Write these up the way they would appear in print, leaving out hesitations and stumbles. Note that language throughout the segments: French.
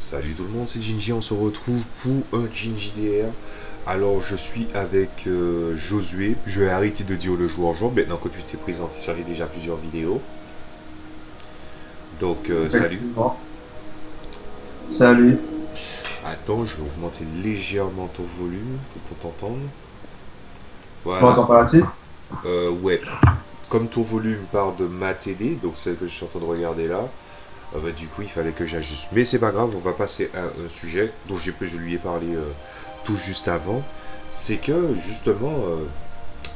Salut tout le monde, c'est Ginji, on se retrouve pour un Ginji DR. Alors je suis avec Josué, je vais arrêter de dire le joueur joueur, maintenant que tu t'es présenté, ça fait déjà plusieurs vidéos. Donc salut. Effectivement. Salut. Attends, je vais augmenter légèrement ton volume pour t'entendre. Tu Voilà. m'entends par ici? Ouais. Comme ton volume part de ma télé, donc celle que je suis en train de regarder là, bah, du coup il fallait que j'ajuste. Mais c'est pas grave, on va passer à un sujet dont je lui ai parlé tout juste avant. C'est que justement,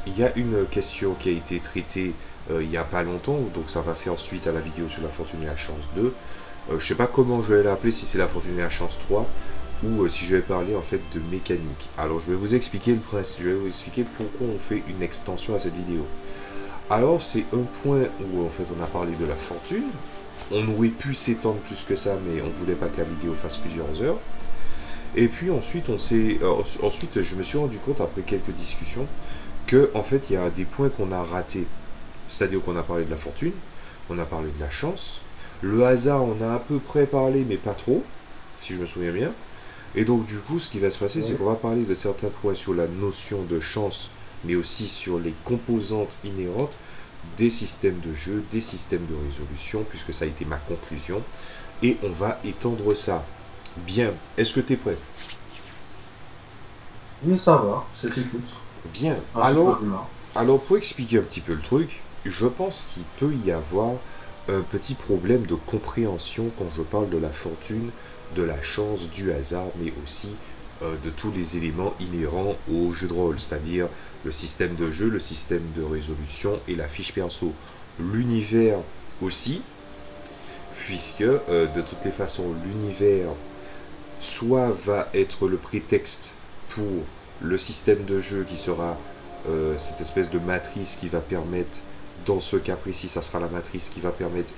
il y a une question qui a été traitée il n'y a pas longtemps, donc ça va faire suite à la vidéo sur la fortune et la chance 2. Je sais pas comment je vais l'appeler, si c'est la fortune et la chance 3 ou si je vais parler en fait de mécanique. Alors je vais vous expliquer le principe, je vais vous expliquer pourquoi on fait une extension à cette vidéo. Alors c'est un point où en fait on a parlé de la fortune. On aurait pu s'étendre plus que ça, mais on voulait pas que la vidéo fasse plusieurs heures. Et puis ensuite ensuite je me suis rendu compte après quelques discussions que en fait il y a des points qu'on a ratés. C'est-à-dire qu'on a parlé de la fortune, on a parlé de la chance, le hasard on a à peu près parlé mais pas trop, si je me souviens bien. Et donc du coup ce qui va se passer c'est Oui. qu'on va parler de certains points sur la notion de chance, mais aussi sur les composantes inhérentes des systèmes de jeu, des systèmes de résolution, puisque ça a été ma conclusion. Et on va étendre ça. Bien, est-ce que tu es prêt? Oui, ça va, je t'écoute. Bien, Un super humain. alors pour expliquer un petit peu le truc, je pense qu'il peut y avoir un petit problème de compréhension quand je parle de la fortune, de la chance, du hasard, mais aussi de tous les éléments inhérents au jeu de rôle, c'est-à-dire le système de jeu, le système de résolution et la fiche perso. L'univers aussi, puisque de toutes les façons, l'univers soit va être le prétexte pour le système de jeu qui sera cette espèce de matrice qui va permettre, dans ce cas précis, ça sera la matrice qui va permettre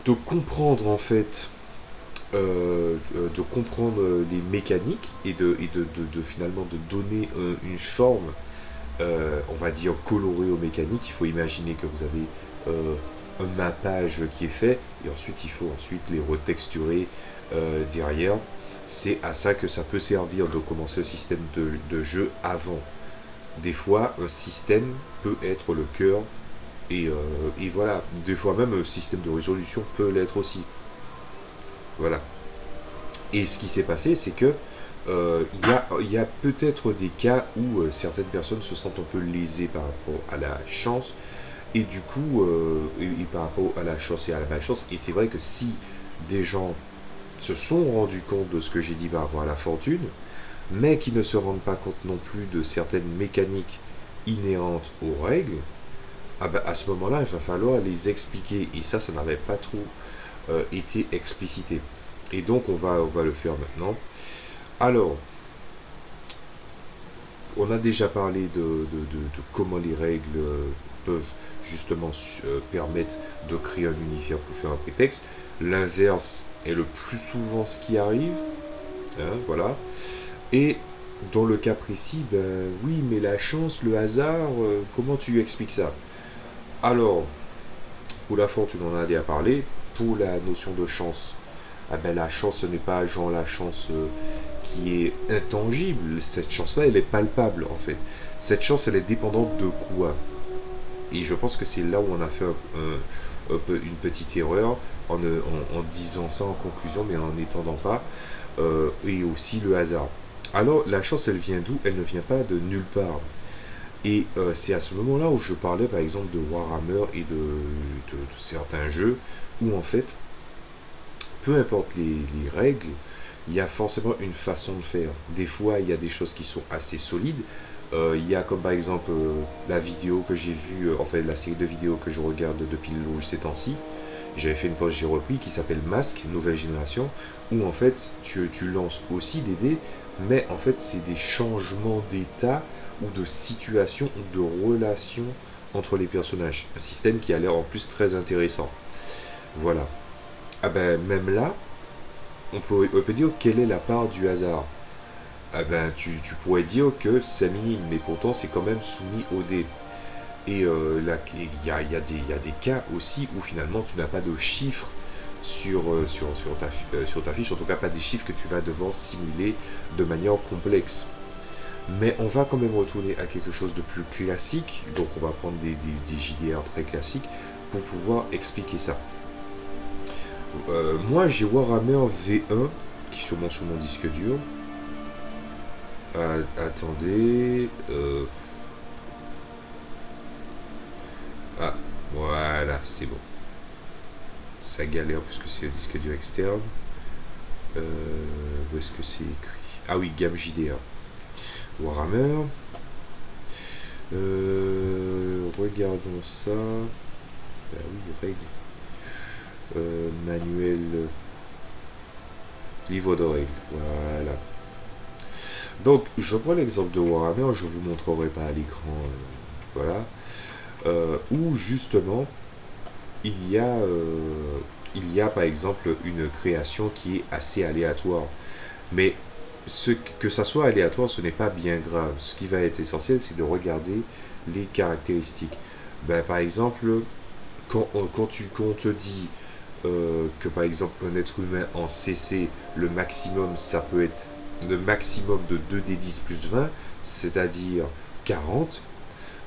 de comprendre en fait, de comprendre les mécaniques et finalement de donner une forme, on va dire colorée aux mécaniques. Il faut imaginer que vous avez un mappage qui est fait et ensuite il faut ensuite les retexturer derrière. C'est à ça que ça peut servir de commencer le système de jeu avant. Des fois, un système peut être le cœur et voilà. Des fois même, un système de résolution peut l'être aussi. Voilà. Et ce qui s'est passé, c'est que il y a peut-être des cas où certaines personnes se sentent un peu lésées par rapport à la chance et du coup, et par rapport à la chance et à la malchance. Et c'est vrai que si des gens se sont rendus compte de ce que j'ai dit par rapport à la fortune, mais qui ne se rendent pas compte non plus de certaines mécaniques inhérentes aux règles, ah ben, à ce moment-là, il va falloir les expliquer. Et ça n'avait pas trop été explicité. Et donc, on va le faire maintenant. Alors, on a déjà parlé de comment les règles peuvent justement permettre de créer un univers pour faire un prétexte. L'inverse est le plus souvent ce qui arrive. Hein, voilà. Et dans le cas précis, ben oui, mais la chance, le hasard, comment tu expliques ça? Alors, pour la fortune, on en a déjà parlé. Pour la notion de chance, ah ben, la chance, ce n'est pas genre la chance qui est intangible. Cette chance-là, elle est palpable en fait. Cette chance, elle est dépendante de quoi? Et je pense que c'est là où on a fait une petite erreur en disant ça en conclusion, mais en n'étendant pas. Et aussi le hasard. Alors, la chance, elle vient d'où? Elle ne vient pas de nulle part. Et c'est à ce moment-là où je parlais par exemple de Warhammer et de certains jeux où en fait, peu importe les règles, il y a forcément une façon de faire. Des fois, il y a des choses qui sont assez solides. Il y a comme par exemple la vidéo que j'ai vue, enfin la série de vidéos que je regarde depuis le ces temps-ci. J'avais fait une pause, j'ai repris, qui s'appelle Masque, nouvelle génération, où en fait tu lances aussi des dés, mais en fait c'est des changements d'état ou de situation ou de relation entre les personnages. Un système qui a l'air en plus très intéressant. Voilà. Ah ben même là, on peut dire quelle est la part du hasard. Ah ben tu pourrais dire que c'est minime, mais pourtant c'est quand même soumis au dé. Et là, il y a des cas aussi où finalement tu n'as pas de chiffres sur ta fiche, en tout cas pas des chiffres que tu vas devoir simuler de manière complexe. Mais on va quand même retourner à quelque chose de plus classique, donc on va prendre des JDR très classiques pour pouvoir expliquer ça. Moi j'ai Warhammer V1 qui est sûrement sur mon disque dur. Attendez. Ah, voilà, c'est bon. Ça galère puisque c'est le disque dur externe. Où est-ce que c'est écrit? Ah oui, gamme JDR. Warhammer. Regardons ça. Ah oui, règles. Manuel. Livre de règles. Voilà. Donc, je prends l'exemple de Warhammer, je ne vous montrerai pas à l'écran. Voilà. Où justement, il y a par exemple une création qui est assez aléatoire. Mais que ça soit aléatoire, ce n'est pas bien grave. Ce qui va être essentiel, c'est de regarder les caractéristiques. Ben, par exemple, quand on te dit que par exemple un être humain en CC, le maximum, ça peut être le maximum de 2d10 plus 20, c'est-à-dire 40,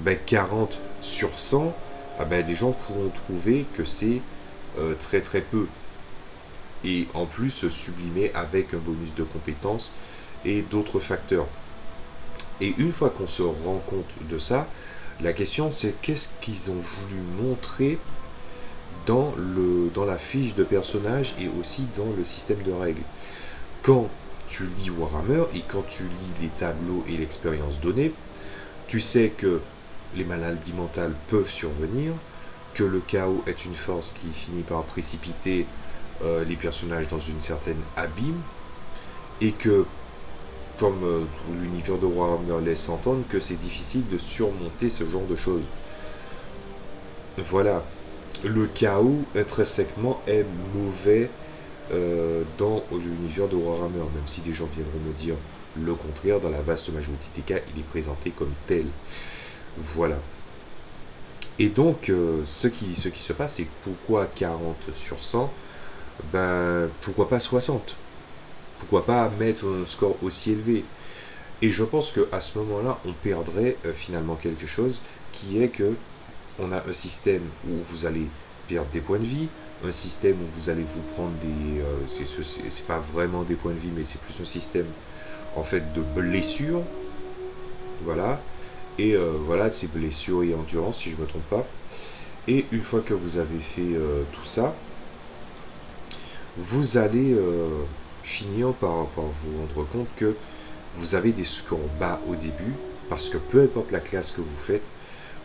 ben 40 sur 100, ah ben des gens pourront trouver que c'est très très peu. Et en plus sublimé avec un bonus de compétences et d'autres facteurs. Et une fois qu'on se rend compte de ça, la question c'est qu'est-ce qu'ils ont voulu montrer dans la fiche de personnage et aussi dans le système de règles. Quand tu lis Warhammer et quand tu lis les tableaux et l'expérience donnée, tu sais que les maladies mentales peuvent survenir, que le chaos est une force qui finit par précipiter les personnages dans une certaine abîme, et que, comme l'univers de Warhammer laisse entendre, que c'est difficile de surmonter ce genre de choses. Voilà. Le chaos, intrinsèquement, est mauvais dans l'univers de Warhammer, même si des gens viendront me dire le contraire, dans la vaste majorité des cas, il est présenté comme tel. Voilà. Et donc, ce qui se passe, c'est pourquoi 40 sur 100, ben, pourquoi pas 60? Pourquoi pas mettre un score aussi élevé? Et je pense qu'à ce moment-là, on perdrait finalement quelque chose, qui est que on a un système où vous allez perdre des points de vie, un système où vous allez vous prendre des... c'est pas vraiment des points de vie, mais c'est plus un système en fait de blessures. Voilà. Et voilà, ces blessures et endurance, si je ne me trompe pas. Et une fois que vous avez fait tout ça, vous allez finir par vous rendre compte que vous avez des scores bas au début, parce que peu importe la classe que vous faites,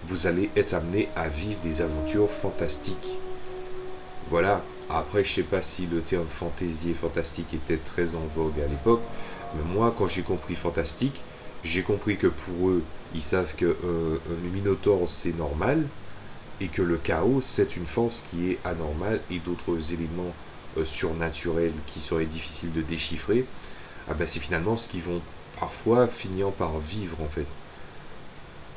vous allez être amené à vivre des aventures fantastiques. Voilà. Après, je ne sais pas si le terme fantasy et fantastique était très en vogue à l'époque, mais moi, quand j'ai compris fantastique, j'ai compris que pour eux, ils savent que un minotaure, c'est normal, et que le chaos, c'est une force qui est anormale, et d'autres éléments surnaturels qui seraient difficiles de déchiffrer, ah ben, c'est finalement ce qu'ils vont parfois finir par vivre, en fait.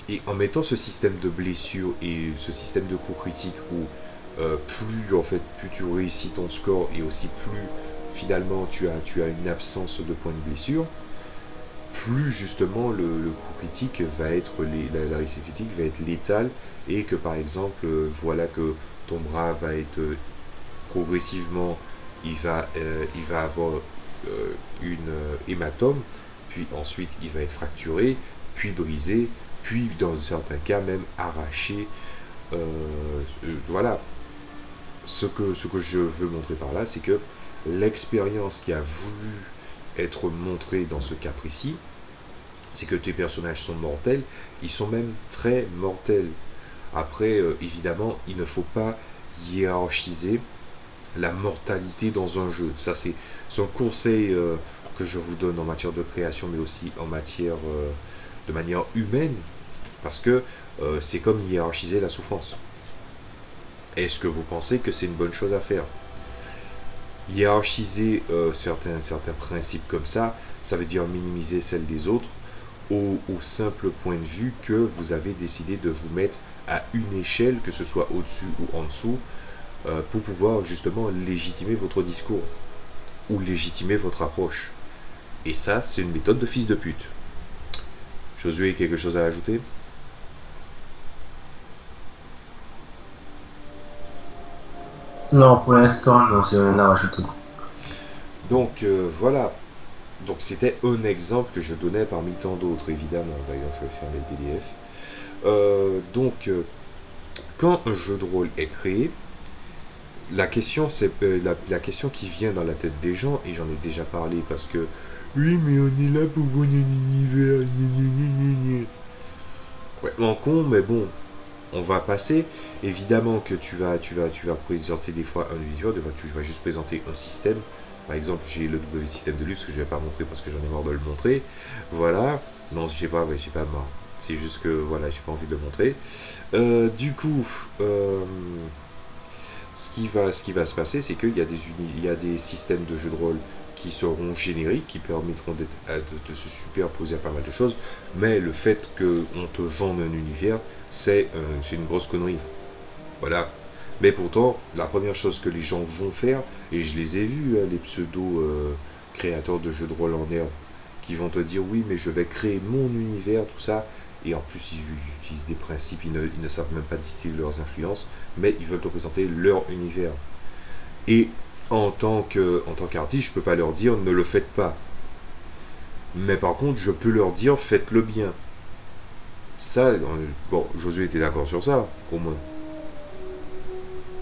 Et en mettant ce système de blessure et ce système de coups critiques où plus tu réussis ton score et aussi plus finalement tu as une absence de points de blessure, plus justement le coup critique va être, la réussite critique va être létale, et que par exemple, voilà que ton bras va être progressivement, il va avoir une hématome, puis ensuite il va être fracturé, puis brisé, puis dans certains cas même arraché. Voilà. Ce que je veux montrer par là, c'est que l'expérience qui a voulu être montrée dans ce cas précis, c'est que tes personnages sont mortels, ils sont même très mortels. Après, évidemment, il ne faut pas hiérarchiser la mortalité dans un jeu. Ça, c'est un conseil que je vous donne en matière de création, mais aussi en matière de manière humaine, parce que c'est comme hiérarchiser la souffrance. Est-ce que vous pensez que c'est une bonne chose à faire? Hiérarchiser certains principes comme ça veut dire minimiser celle des autres au simple point de vue que vous avez décidé de vous mettre à une échelle, que ce soit au-dessus ou en dessous, pour pouvoir justement légitimer votre discours ou légitimer votre approche. Et ça, c'est une méthode de fils de pute. Josué, quelque chose à ajouter? Non, pour l'instant, non, c'est rien à rajouter. Donc voilà. Donc c'était un exemple que je donnais parmi tant d'autres, évidemment. D'ailleurs, je vais faire les PDF. Quand un jeu de rôle est créé, la question, c'est la question qui vient dans la tête des gens, et j'en ai déjà parlé parce que oui, mais on est là pour voir un univers. Ouais, en con, mais bon, on va passer. Évidemment que tu vas présenter des fois un univers, des fois tu vas juste présenter un système. Par exemple, j'ai le W système de luxe que je vais pas montrer parce que j'en ai marre de le montrer. Voilà. Non, j'ai pas marre. C'est juste que voilà, j'ai pas envie de le montrer. Du coup, ce qui va se passer, c'est qu'il y a il y a des systèmes de jeux de rôle qui seront génériques, qui permettront de se superposer à pas mal de choses, mais le fait qu'on te vende un univers, c'est une grosse connerie. Voilà. Mais pourtant, la première chose que les gens vont faire, et je les ai vus, hein, les pseudo-créateurs de jeux de rôle en herbe, qui vont te dire oui, mais je vais créer mon univers, tout ça, et en plus ils utilisent des principes, ils ne savent même pas distiller leurs influences, mais ils veulent te présenter leur univers. Et en tant qu'artiste, je peux pas leur dire ne le faites pas. Mais par contre, je peux leur dire faites-le bien. Ça, bon, Josué était d'accord sur ça, au moins.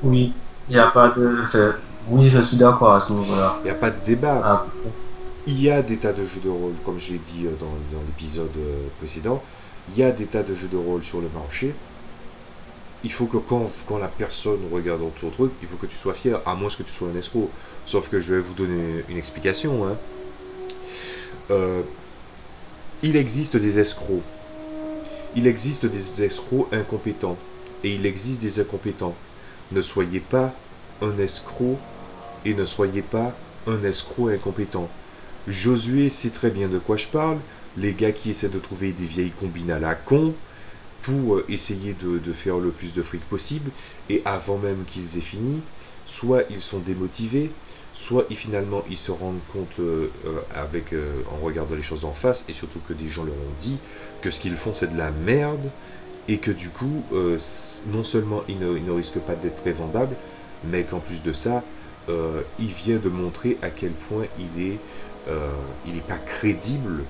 Oui, il n'y a pas de fait. Oui, je suis d'accord à ce niveau-là. Il n'y a pas de débat. Ah, Il y a des tas de jeux de rôle, comme je l'ai dit dans l'épisode précédent. Il y a des tas de jeux de rôle sur le marché. Il faut que quand la personne regarde ton truc, il faut que tu sois fier, à moins que tu sois un escroc. Sauf que je vais vous donner une explication. Hein. Il existe des escrocs. Il existe des escrocs incompétents. Et il existe des incompétents. Ne soyez pas un escroc et ne soyez pas un escroc incompétent. Josué sait très bien de quoi je parle. Les gars qui essaient de trouver des vieilles combines à la con pour essayer de faire le plus de fric possible, et avant même qu'ils aient fini, soit ils sont démotivés, soit finalement ils se rendent compte en regardant les choses en face, et surtout que des gens leur ont dit que ce qu'ils font c'est de la merde, et que du coup, non seulement il ne risque pas d'être très vendable, mais qu'en plus de ça, il vient de montrer à quel point il est pas crédible.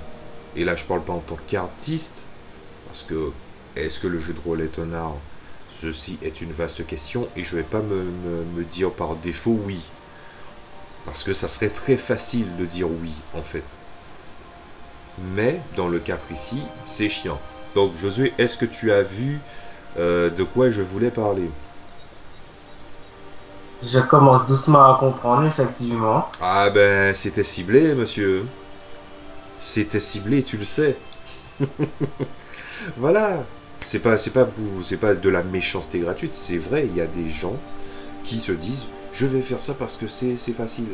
Et là, je parle pas en tant qu'artiste, parce que est-ce que le jeu de rôle est un art? Ceci est une vaste question, et je vais pas me dire par défaut oui. Parce que ça serait très facile de dire oui, en fait. Mais, dans le cas précis, c'est chiant. Donc, Josué, est-ce que tu as vu de quoi je voulais parler? je commence doucement à comprendre, effectivement. Ah ben, c'était ciblé, monsieur. C'était ciblé, tu le sais. Voilà. C'est pas de la méchanceté gratuite. C'est vrai, il y a des gens qui se disent, je vais faire ça parce que c'est facile.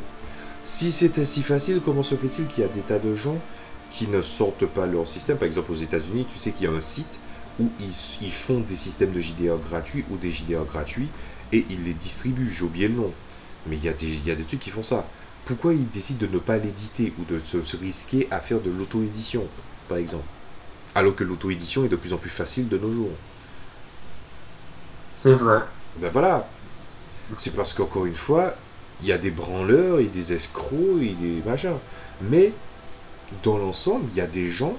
Si c'était si facile, comment se fait-il qu'il y a des tas de gens qui ne sortent pas leur système? Par exemple, aux États-Unis, tu sais qu'il y a un site où ils font des systèmes de JDR gratuits ou des JDR gratuits et ils les distribuent. J'ai oublié le nom. Mais il y a des trucs qui font ça. Pourquoi ils décident de ne pas l'éditer ou de se risquer à faire de l'auto-édition, par exemple? Alors que l'auto-édition est de plus en plus facile de nos jours. C'est vrai. Ben voilà. C'est parce qu'encore une fois, il y a des branleurs et des escrocs et des machins. Mais, dans l'ensemble, il y a des gens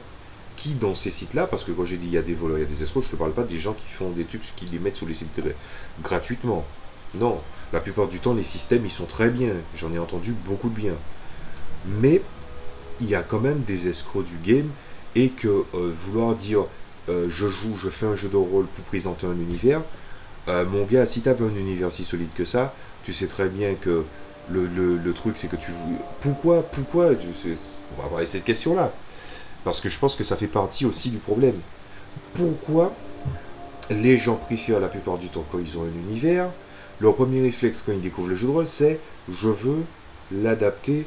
qui, dans ces sites-là, parce que quand j'ai dit il y a des voleurs, il y a des escrocs, je ne te parle pas des gens qui font des trucs, qui les mettent sur les sites gratuitement. Non, la plupart du temps, les systèmes, ils sont très bien. J'en ai entendu beaucoup de bien. Mais, il y a quand même des escrocs du game, et que vouloir dire je fais un jeu de rôle pour présenter un univers, mon gars, si tu avais un univers si solide que ça, tu sais très bien que le truc, c'est que pourquoi on va avoir cette question-là. Parce que je pense que ça fait partie aussi du problème. Pourquoi les gens préfèrent la plupart du temps, quand ils ont un univers, leur premier réflexe quand ils découvrent le jeu de rôle, c'est je veux l'adapter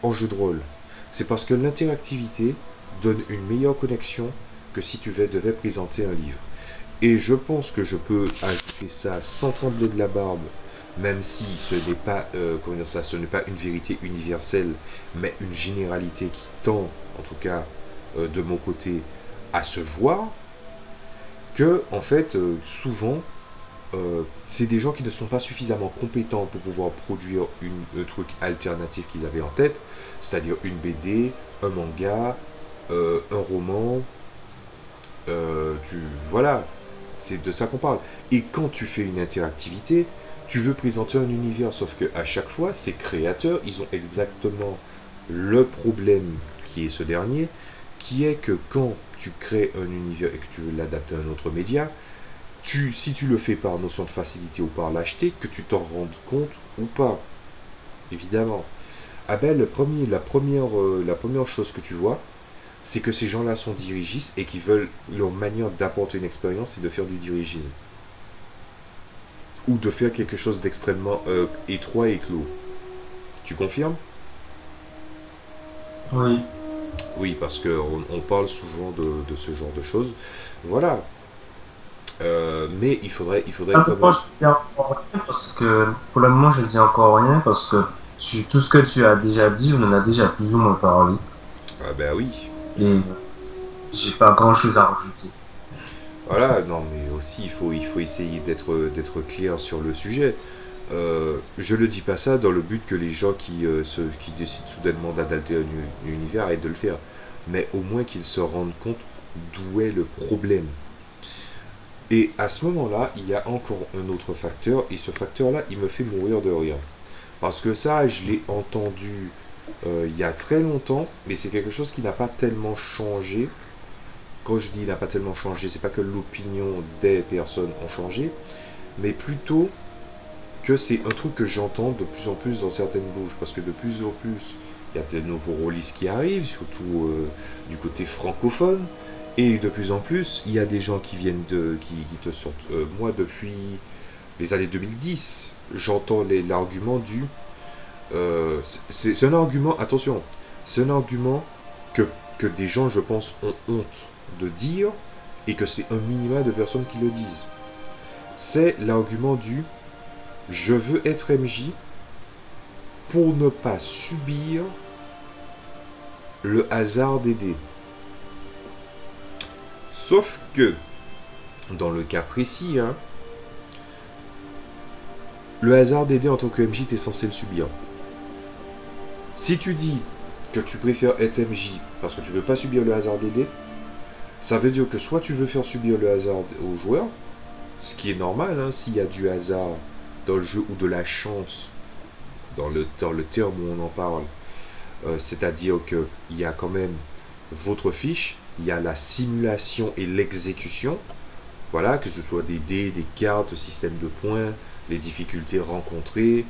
en jeu de rôle. C'est parce que l'interactivité donne une meilleure connexion que si tu devais présenter un livre. Et je pense que je peux ajouter ça sans trembler de la barbe même si ce n'est pas, comment dire ça, ce n'est pas une vérité universelle, mais une généralité qui tend, en tout cas de mon côté, à se voir, que en fait, souvent, c'est des gens qui ne sont pas suffisamment compétents pour pouvoir produire un truc alternatif qu'ils avaient en tête, c'est-à-dire une BD, un manga, un roman, voilà, c'est de ça qu'on parle. Et quand tu fais une interactivité, tu veux présenter un univers, sauf que à chaque fois, ces créateurs, ils ont exactement le problème qui est ce dernier, qui est que quand tu crées un univers et que tu veux l'adapter à un autre média, si tu le fais par notion de facilité ou par lâcheté, que tu t'en rendes compte ou pas, évidemment. Ah ben, la première chose que tu vois, c'est que ces gens-là sont dirigistes et qui veulent, leur manière d'apporter une expérience, c'est de faire du dirigisme. Ou de faire quelque chose d'extrêmement étroit et clos. Tu confirmes? Oui. Oui, parce qu'on on parle souvent de ce genre de choses. Voilà. Mais il faudrait Ah, quand moi, même... je ne dis encore rien parce que, pour le moment, je ne dis encore rien parce que tout ce que tu as déjà dit, on en a déjà plus ou moins parlé. Ah ben oui. Et j'ai pas grand chose à rajouter. Voilà, non, mais aussi il faut essayer d'être clair sur le sujet. Je ne dis pas ça dans le but que les gens qui décident soudainement d'adapter un univers arrêtent de le faire. Mais au moins qu'ils se rendent compte d'où est le problème. Et à ce moment-là, il y a encore un autre facteur, et ce facteur-là, il me fait mourir de rire. Parce que ça, je l'ai entendu il y a très longtemps, mais c'est quelque chose qui n'a pas tellement changé. Quand je dis il n'a pas tellement changé, c'est pas que l'opinion des personnes ont changé, mais plutôt que c'est un truc que j'entends de plus en plus dans certaines bouches, parce que de plus en plus, il y a des nouveaux rôlistes qui arrivent, surtout du côté francophone, et de plus en plus, il y a des gens qui viennent qui te sortent. Moi, depuis les années 2010, j'entends l'argument du... c'est un argument, attention, c'est un argument que des gens, je pense, ont honte de dire, et que c'est un minimum de personnes qui le disent. C'est l'argument du je veux être MJ pour ne pas subir le hasard des dés. Sauf que, dans le cas précis, hein, le hasard des dés en tant que MJ, tu es censé le subir. Si tu dis que tu préfères être MJ parce que tu veux pas subir le hasard des dés, ça veut dire que soit tu veux faire subir le hasard aux joueurs, ce qui est normal, hein, s'il y a du hasard dans le jeu ou de la chance, dans le terme où on en parle, c'est-à-dire qu'il y a quand même votre fiche, il y a la simulation et l'exécution, voilà, que ce soit des dés, des cartes, le système de points, les difficultés rencontrées,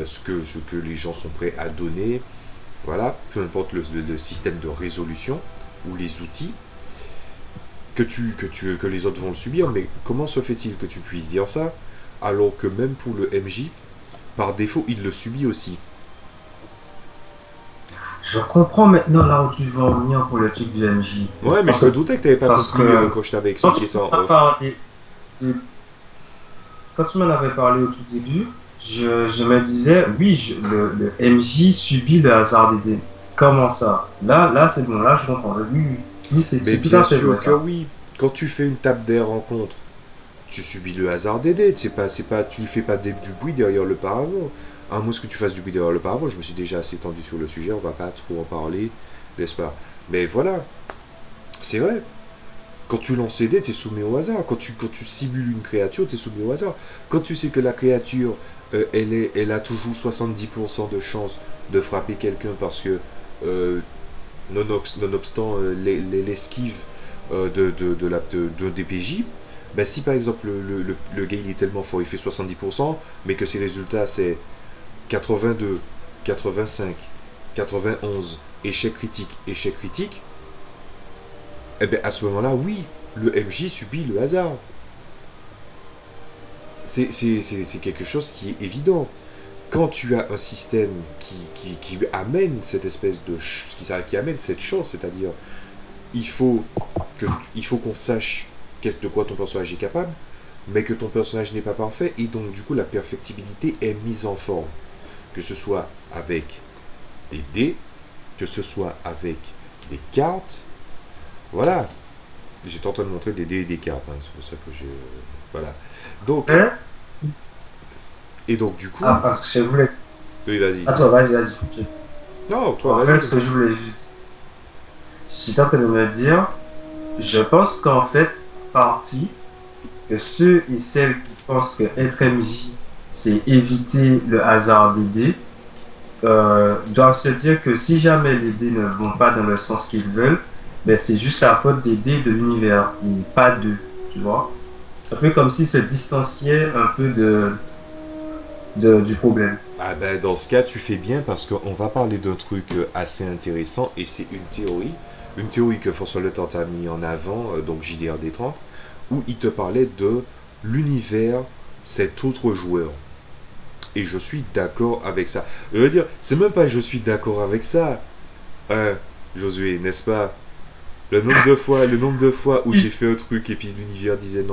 ce que les gens sont prêts à donner, voilà, peu importe le système de résolution ou les outils, que les autres vont le subir. Mais comment se fait-il que tu puisses dire ça alors que même pour le MJ, par défaut, il le subit aussi? Je comprends maintenant là où tu veux en venir pour le truc du MJ. Ouais, mais je me doutais que tu n'avais pas Parce compris que quand je t'avais quand expliqué tu ça en m'as off. parlé, quand tu m'en avais parlé au tout début, je me disais, oui, le MJ subit le hasard des dés. Comment ça? Là, c'est bon, là, je comprends. Oui, oui, oui, c'est Mais tout à bien fait sûr vrai que ça. oui. Quand tu fais une table des rencontres, tu subis le hasard des dés. Tu ne fais pas du bruit derrière le paravent. À moins que tu fasses du bruit derrière le paravent, je me suis déjà assez tendu sur le sujet, on va pas trop en parler, n'est-ce pas? Mais voilà, c'est vrai. Quand tu lances des dés, tu es soumis au hasard. Quand tu simules une créature, tu es soumis au hasard. Quand tu sais que la créature, elle a toujours 70% de chance de frapper quelqu'un parce que, nonobstant l'esquive de DPJ, ben si par exemple le gars il est tellement fort, il fait 70%, mais que ses résultats c'est 82, 85, 91, échec critique, eh bien à ce moment-là, oui, le MJ subit le hasard. C'est quelque chose qui est évident. Quand tu as un système qui amène cette espèce de... qui amène cette chance, c'est-à-dire il faut qu'on sache de quoi ton personnage est capable, mais que ton personnage n'est pas parfait, et donc du coup la perfectibilité est mise en forme. Que ce soit avec des dés, que ce soit avec des cartes, voilà. J'étais en train de montrer des dés et des cartes, hein, c'est pour ça que j'ai... voilà. Donc, Hein? et donc du coup... Ah, parce que je voulais. Oui, vas-y. Attends, vas-y. Non, toi, En vas-y. fait, ce que je voulais juste. J'étais en train de me dire, je pense qu'en fait, partie, que ceux et celles qui pensent que être MJ, c'est éviter le hasard des dés, doivent se dire que si jamais les dés ne vont pas dans le sens qu'ils veulent, ben c'est juste la faute des dés de l'univers et pas d'eux, tu vois. Un peu comme s'ils se distanciaient un peu du problème. Ah ben, dans ce cas, tu fais bien parce qu'on va parler d'un truc assez intéressant et c'est une théorie que François Le Temps a mis en avant, donc JDR 30, où il te parlait de l'univers, cet autre joueur. Et je suis d'accord avec ça. Je veux dire, c'est même pas je suis d'accord avec ça, hein, Josué, n'est-ce pas? Le nombre de fois où j'ai fait un truc et puis l'univers disait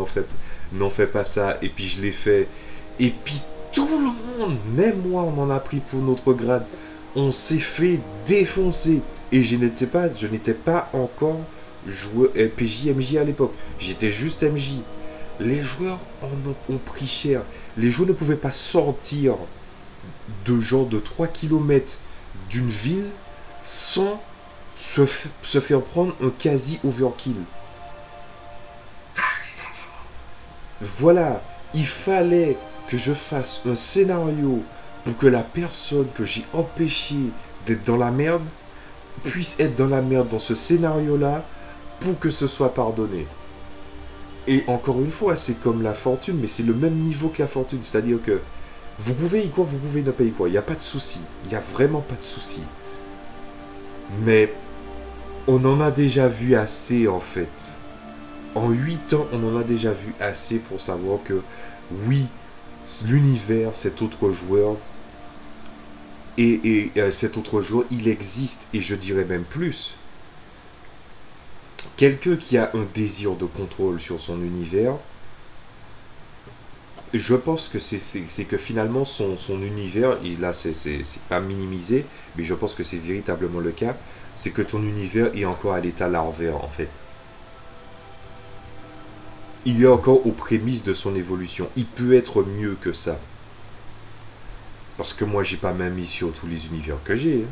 n'en fais pas ça, et puis je l'ai fait, et puis tout le monde, même moi, on en a pris pour notre grade, on s'est fait défoncer, et je n'étais pas encore joueur PJ MJ à l'époque, j'étais juste MJ. Les joueurs ont pris cher. Les joueurs ne pouvaient pas sortir de genre de 3 kilomètres d'une ville sans se faire prendre un quasi overkill. Voilà, il fallait que je fasse un scénario pour que la personne que j'ai empêchée d'être dans la merde puisse être dans la merde dans ce scénario-là pour que ce soit pardonné. Et encore une fois, c'est comme la fortune, mais c'est le même niveau que la fortune. C'est-à-dire que vous pouvez y croire, vous pouvez ne pas y croire. Il n'y a pas de souci. Il n'y a vraiment pas de souci. Mais on en a déjà vu assez, en fait. En 8 ans, on en a déjà vu assez pour savoir que, oui, l'univers, cet autre joueur, et cet autre joueur, il existe. Et je dirais même plus. Quelqu'un qui a un désir de contrôle sur son univers, je pense que c'est que finalement son univers, et là c'est pas minimisé, mais je pense que c'est véritablement le cas, c'est que ton univers est encore à l'état larvaire en fait. Il est encore aux prémices de son évolution. Il peut être mieux que ça. Parce que moi j'ai pas ma mise sur tous les univers que j'ai.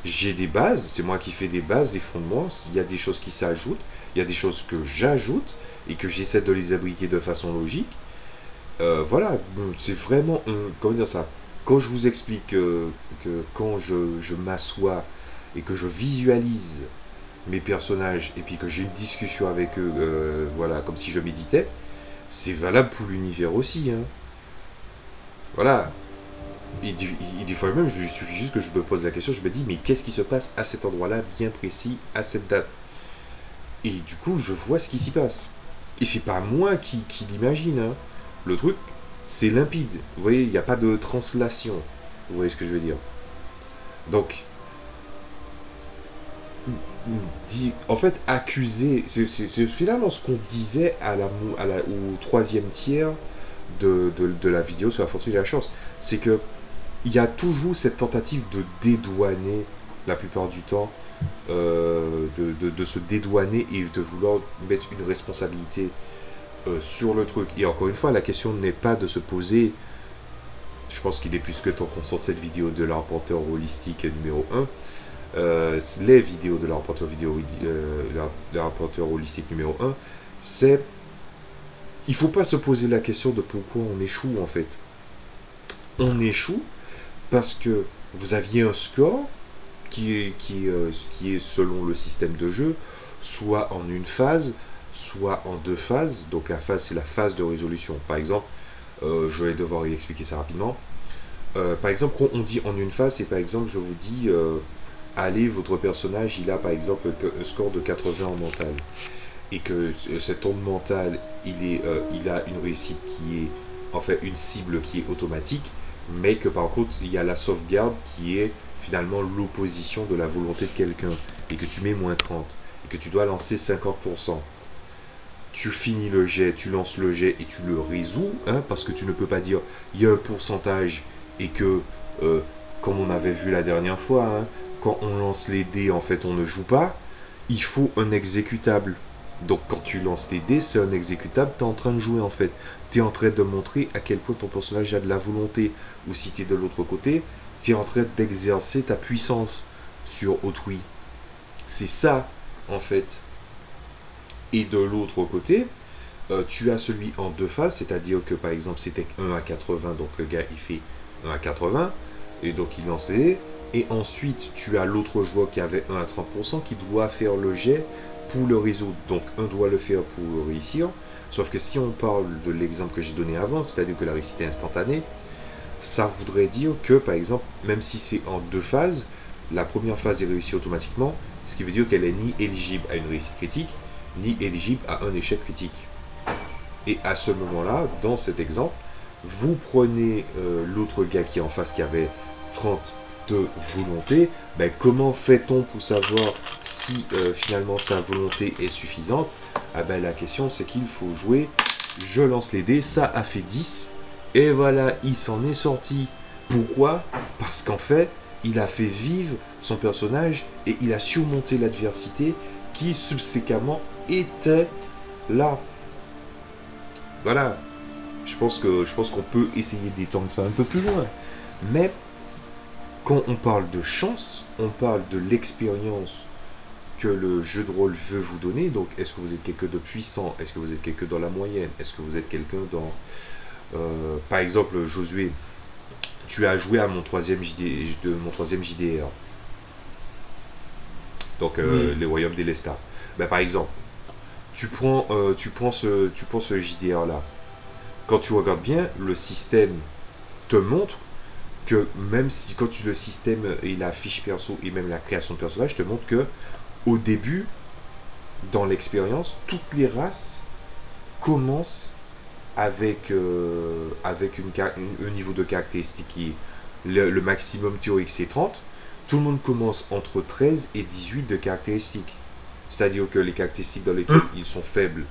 J'ai des bases, c'est moi qui fais des bases, des fondements, il y a des choses qui s'ajoutent, il y a des choses que j'ajoute et que j'essaie de les abriquer de façon logique. Voilà, c'est vraiment comment dire ça, quand je vous explique que quand je m'assois et que je visualise mes personnages et puis que j'ai une discussion avec eux, voilà, comme si je méditais, c'est valable pour l'univers aussi, hein. Voilà. Et des fois même, il suffit juste que je me pose la question, je me dis, mais qu'est-ce qui se passe à cet endroit-là, bien précis, à cette date? Et du coup, je vois ce qui s'y passe. Et c'est pas moi qui l'imagine, hein. Le truc, c'est limpide. Vous voyez, il n'y a pas de translation. Vous voyez ce que je veux dire? Donc, en fait, accuser, c'est finalement ce qu'on disait au troisième tiers de la vidéo sur la fortune et la chance. C'est que il y a toujours cette tentative de dédouaner, la plupart du temps, de se dédouaner et de vouloir mettre une responsabilité sur le truc. Et encore une fois, la question n'est pas de se poser, je pense qu'il est plus que temps qu'on sorte cette vidéo de l'arpenteur holistique numéro 1, les vidéos de l'arpenteur holistique numéro 1, c'est, il faut pas se poser la question de pourquoi on échoue en fait. On échoue parce que vous aviez un score qui est selon le système de jeu, soit en une phase, soit en deux phases. Donc la phase, c'est la phase de résolution. Par exemple, je vais devoir y expliquer ça rapidement. Par exemple, quand on dit en une phase, c'est par exemple, je vous dis, allez, votre personnage, il a par exemple un score de 80 en mental. Et que cet onde mental, il a une réussite qui est, en fait, une cible qui est automatique, mais que par contre, il y a la sauvegarde qui est finalement l'opposition de la volonté de quelqu'un, et que tu mets -30, et que tu dois lancer 50%. tu finis le jet, tu lances le jet et tu le résous, hein, parce que tu ne peux pas dire il y a un pourcentage et que, comme on avait vu la dernière fois, hein, quand on lance les dés, en fait, on ne joue pas. Il faut un exécutable. Donc quand tu lances les dés, c'est un exécutable, tu es en train de jouer en fait. Tu es en train de montrer à quel point ton personnage a de la volonté. Ou si tu es de l'autre côté, tu es en train d'exercer ta puissance sur autrui. C'est ça, en fait. Et de l'autre côté, tu as celui en deux phases, c'est-à-dire que par exemple c'était 1 à 80, donc le gars il fait 1 à 80, et donc il lance les dés. Et ensuite, tu as l'autre joueur qui avait 1 à 30% qui doit faire le jet pour le résoudre. Donc, un doit le faire pour le réussir. Sauf que si on parle de l'exemple que j'ai donné avant, c'est-à-dire que la réussite est instantanée, ça voudrait dire que, par exemple, même si c'est en deux phases, la première phase est réussie automatiquement, ce qui veut dire qu'elle est ni éligible à une réussite critique, ni éligible à un échec critique. Et à ce moment-là, dans cet exemple, vous prenez l'autre gars qui est en face qui avait 30 de volonté, ben, comment fait-on pour savoir si finalement sa volonté est suffisante? Ah ben, la question c'est qu'il faut jouer, je lance les dés, ça a fait 10, et voilà, il s'en est sorti. Pourquoi? Parce qu'en fait, il a fait vivre son personnage et il a surmonté l'adversité qui subséquemment était là. Voilà, je pense qu'on peut essayer d'étendre ça un peu plus loin, mais quand on parle de chance, on parle de l'expérience que le jeu de rôle veut vous donner. Donc, est-ce que vous êtes quelqu'un de puissant? Est-ce que vous êtes quelqu'un dans la moyenne? Est-ce que vous êtes quelqu'un dans... par exemple, Josué, tu as joué à mon troisième JDR. Donc, les Royaumes des Lestat. Ben, par exemple, tu prends ce JDR-là. Quand tu regardes bien, le système te montre que même si quand le système et la fiche perso et même la création de personnage te montre que au début, dans l'expérience, toutes les races commencent avec un niveau de caractéristique qui est le maximum théorique c'est 30. Tout le monde commence entre 13 et 18 de caractéristiques. C'est-à-dire que les caractéristiques dans lesquelles ils sont faibles,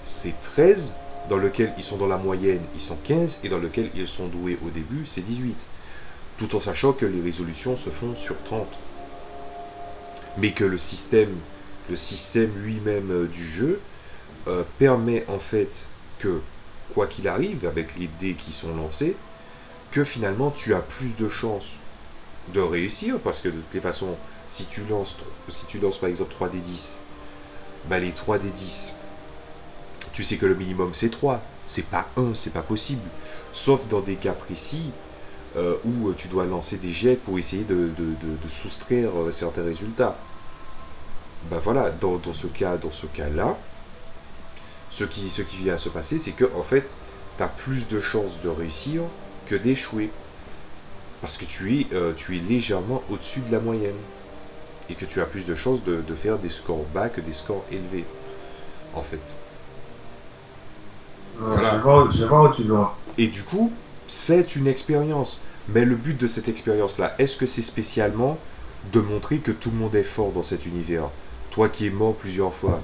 c'est 13, dans lesquelles ils sont dans la moyenne, ils sont 15, et dans lesquelles ils sont doués au début, c'est 18. Tout en sachant que les résolutions se font sur 30. Mais que le système lui-même du jeu permet en fait que, quoi qu'il arrive, avec les dés qui sont lancés, que finalement tu as plus de chances de réussir, parce que de toutes les façons, si tu lances par exemple 3d10, bah les 3d10, tu sais que le minimum c'est 3, c'est pas 1, c'est pas possible. Sauf dans des cas précis, où tu dois lancer des jets pour essayer de soustraire certains résultats. Ben voilà, dans ce cas-là, ce qui vient à se passer, c'est que en fait, tu as plus de chances de réussir que d'échouer. Parce que tu es légèrement au-dessus de la moyenne. Et que tu as plus de chances de faire des scores bas que des scores élevés. En fait. Voilà. Je vois où tu vas. Et du coup, c'est une expérience. Mais le but de cette expérience-là, est-ce que c'est spécialement de montrer que tout le monde est fort dans cet univers? Toi qui es mort plusieurs fois,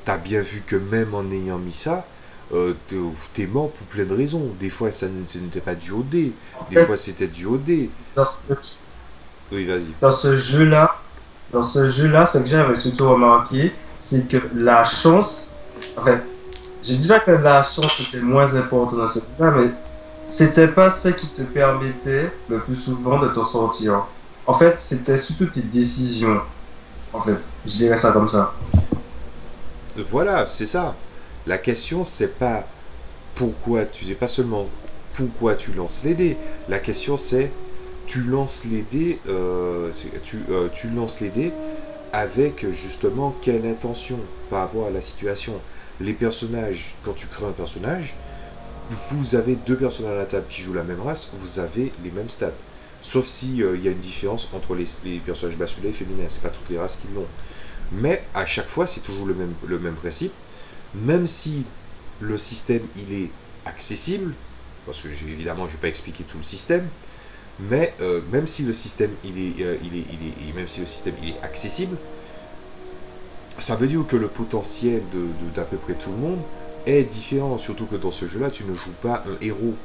t'as bien vu que même en ayant mis ça, t'es mort pour plein de raisons. Des fois, ça n'était pas dû au dé. Des fois, c'était dû au dé. Oui, vas-y. Dans ce jeu-là, ce que j'avais surtout remarqué, c'est que la chance, en fait, je dirais que la chance était moins importante dans ce jeu-là, mais c'était pas ce qui te permettait le plus souvent de t'en sortir. En fait, c'était surtout tes décisions. En fait, je dirais ça comme ça. Voilà, c'est ça. La question, c'est pas pourquoi tu sais pas seulement pourquoi tu lances les dés. La question, c'est tu lances les dés, tu lances les dés avec justement quelle intention par rapport à la situation. Les personnages, quand tu crées un personnage, vous avez deux personnes à la table qui jouent la même race, vous avez les mêmes stats. Sauf si y a une différence entre les personnages masculins et féminins, c'est pas toutes les races qui l'ont. Mais à chaque fois, c'est toujours le même principe. Même si le système il est accessible, parce que évidemment je vais pas expliquer tout le système, mais même si le système il est accessible, ça veut dire que le potentiel d'à peu près tout le monde est différent, surtout que dans ce jeu-là, tu ne joues pas un héros,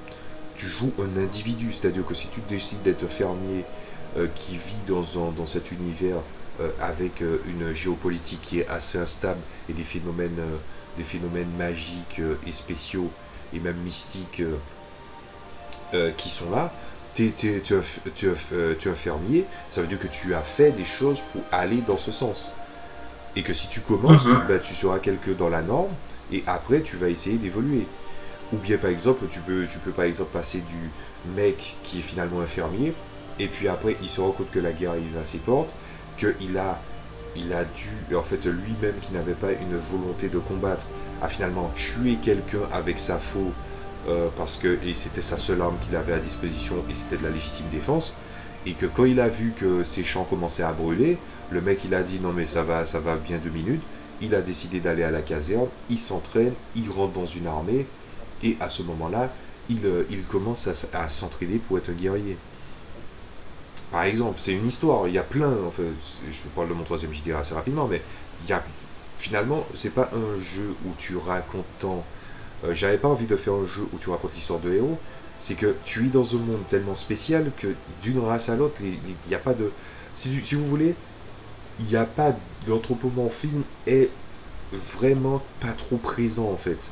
tu joues un individu, c'est-à-dire que si tu décides d'être fermier qui vit dans cet univers avec une géopolitique qui est assez instable et des phénomènes magiques et spéciaux et même mystiques qui sont là, tu es un fermier, ça veut dire que tu as fait des choses pour aller dans ce sens. Et que si tu commences, Mhm. bah, tu seras quelque dans la norme, et après tu vas essayer d'évoluer. Ou bien par exemple, tu peux par exemple passer du mec qui est finalement infirmier, et puis après il se rend compte que la guerre arrive à ses portes, il a dû, en fait lui-même qui n'avait pas une volonté de combattre, a finalement tué quelqu'un avec sa faux, parce que et c'était sa seule arme qu'il avait à disposition, et c'était de la légitime défense, et que quand il a vu que ses champs commençaient à brûler, le mec il a dit non mais ça va bien 2 minutes, il a décidé d'aller à la caserne, il s'entraîne, il rentre dans une armée, et à ce moment-là, il commence à s'entraîner pour être un guerrier. Par exemple, c'est une histoire, il y a plein, enfin, je parle de mon troisième JDR assez rapidement, mais il y a, finalement, c'est pas un jeu où tu racontes tant. J'avais pas envie de faire un jeu où tu racontes l'histoire de héros, c'est que tu es dans un monde tellement spécial que d'une race à l'autre, il n'y a pas de. Si vous voulez, il n'y a pas. L'anthropomorphisme est vraiment pas trop présent en fait.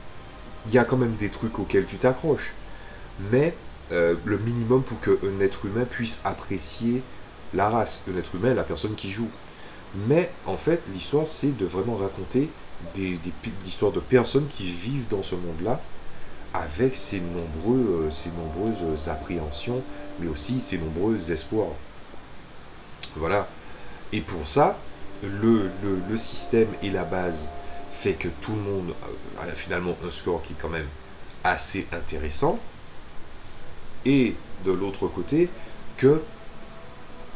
Il y a quand même des trucs auxquels tu t'accroches, mais le minimum pour qu'un être humain puisse apprécier la race, un être humain, la personne qui joue. Mais en fait, l'histoire, c'est de vraiment raconter histoires de personnes qui vivent dans ce monde-là avec ces nombreuses appréhensions, mais aussi ces nombreux espoirs. Voilà. Et pour ça, le système et la base fait que tout le monde a finalement un score qui est quand même assez intéressant. Et de l'autre côté, que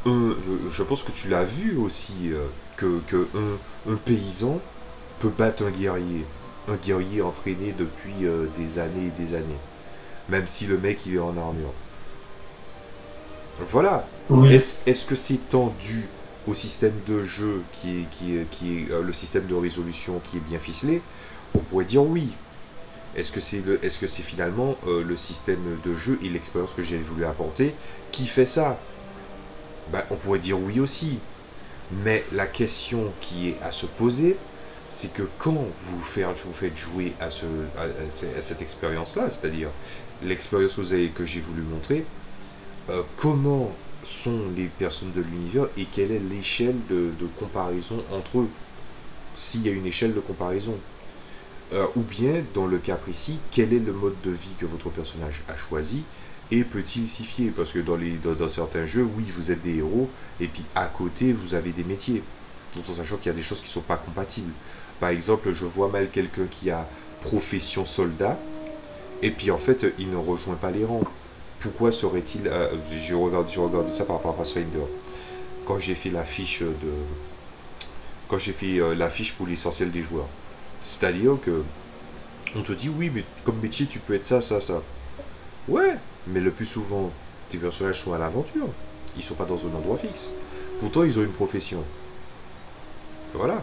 je pense que tu l'as vu aussi, que un paysan peut battre un guerrier entraîné depuis des années et des années, même si le mec il est en armure. Voilà. Oui. Est-ce que c'est tendu au système de jeu le système de résolution qui est bien ficelé? On pourrait dire oui. Est-ce que c'est finalement le système de jeu et l'expérience que j'ai voulu apporter qui fait ça? Ben, on pourrait dire oui aussi. Mais la question qui est à se poser, c'est que quand vous faites jouer à cette expérience-là, c'est-à-dire l'expérience que j'ai voulu montrer, comment sont les personnes de l'univers et quelle est l'échelle de comparaison entre eux, s'il y a une échelle de comparaison. Ou bien, dans le cas précis, quel est le mode de vie que votre personnage a choisi et peut-il s'y fier? Parce que dans certains jeux, oui, vous êtes des héros, et puis à côté, vous avez des métiers. Tout en sachant qu'il y a des choses qui ne sont pas compatibles. Par exemple, je vois mal quelqu'un qui a profession soldat, et puis en fait, il ne rejoint pas les rangs. Pourquoi serait-il... j'ai regardé ça par rapport à Pathfinder. Quand j'ai fait l'affiche quand j'ai fait l'affiche pour l'essentiel des joueurs. C'est-à-dire que on te dit oui, mais comme métier, tu peux être ça, ça, ça. Ouais, mais le plus souvent, tes personnages sont à l'aventure. Ils sont pas dans un endroit fixe. Pourtant, ils ont une profession. Voilà.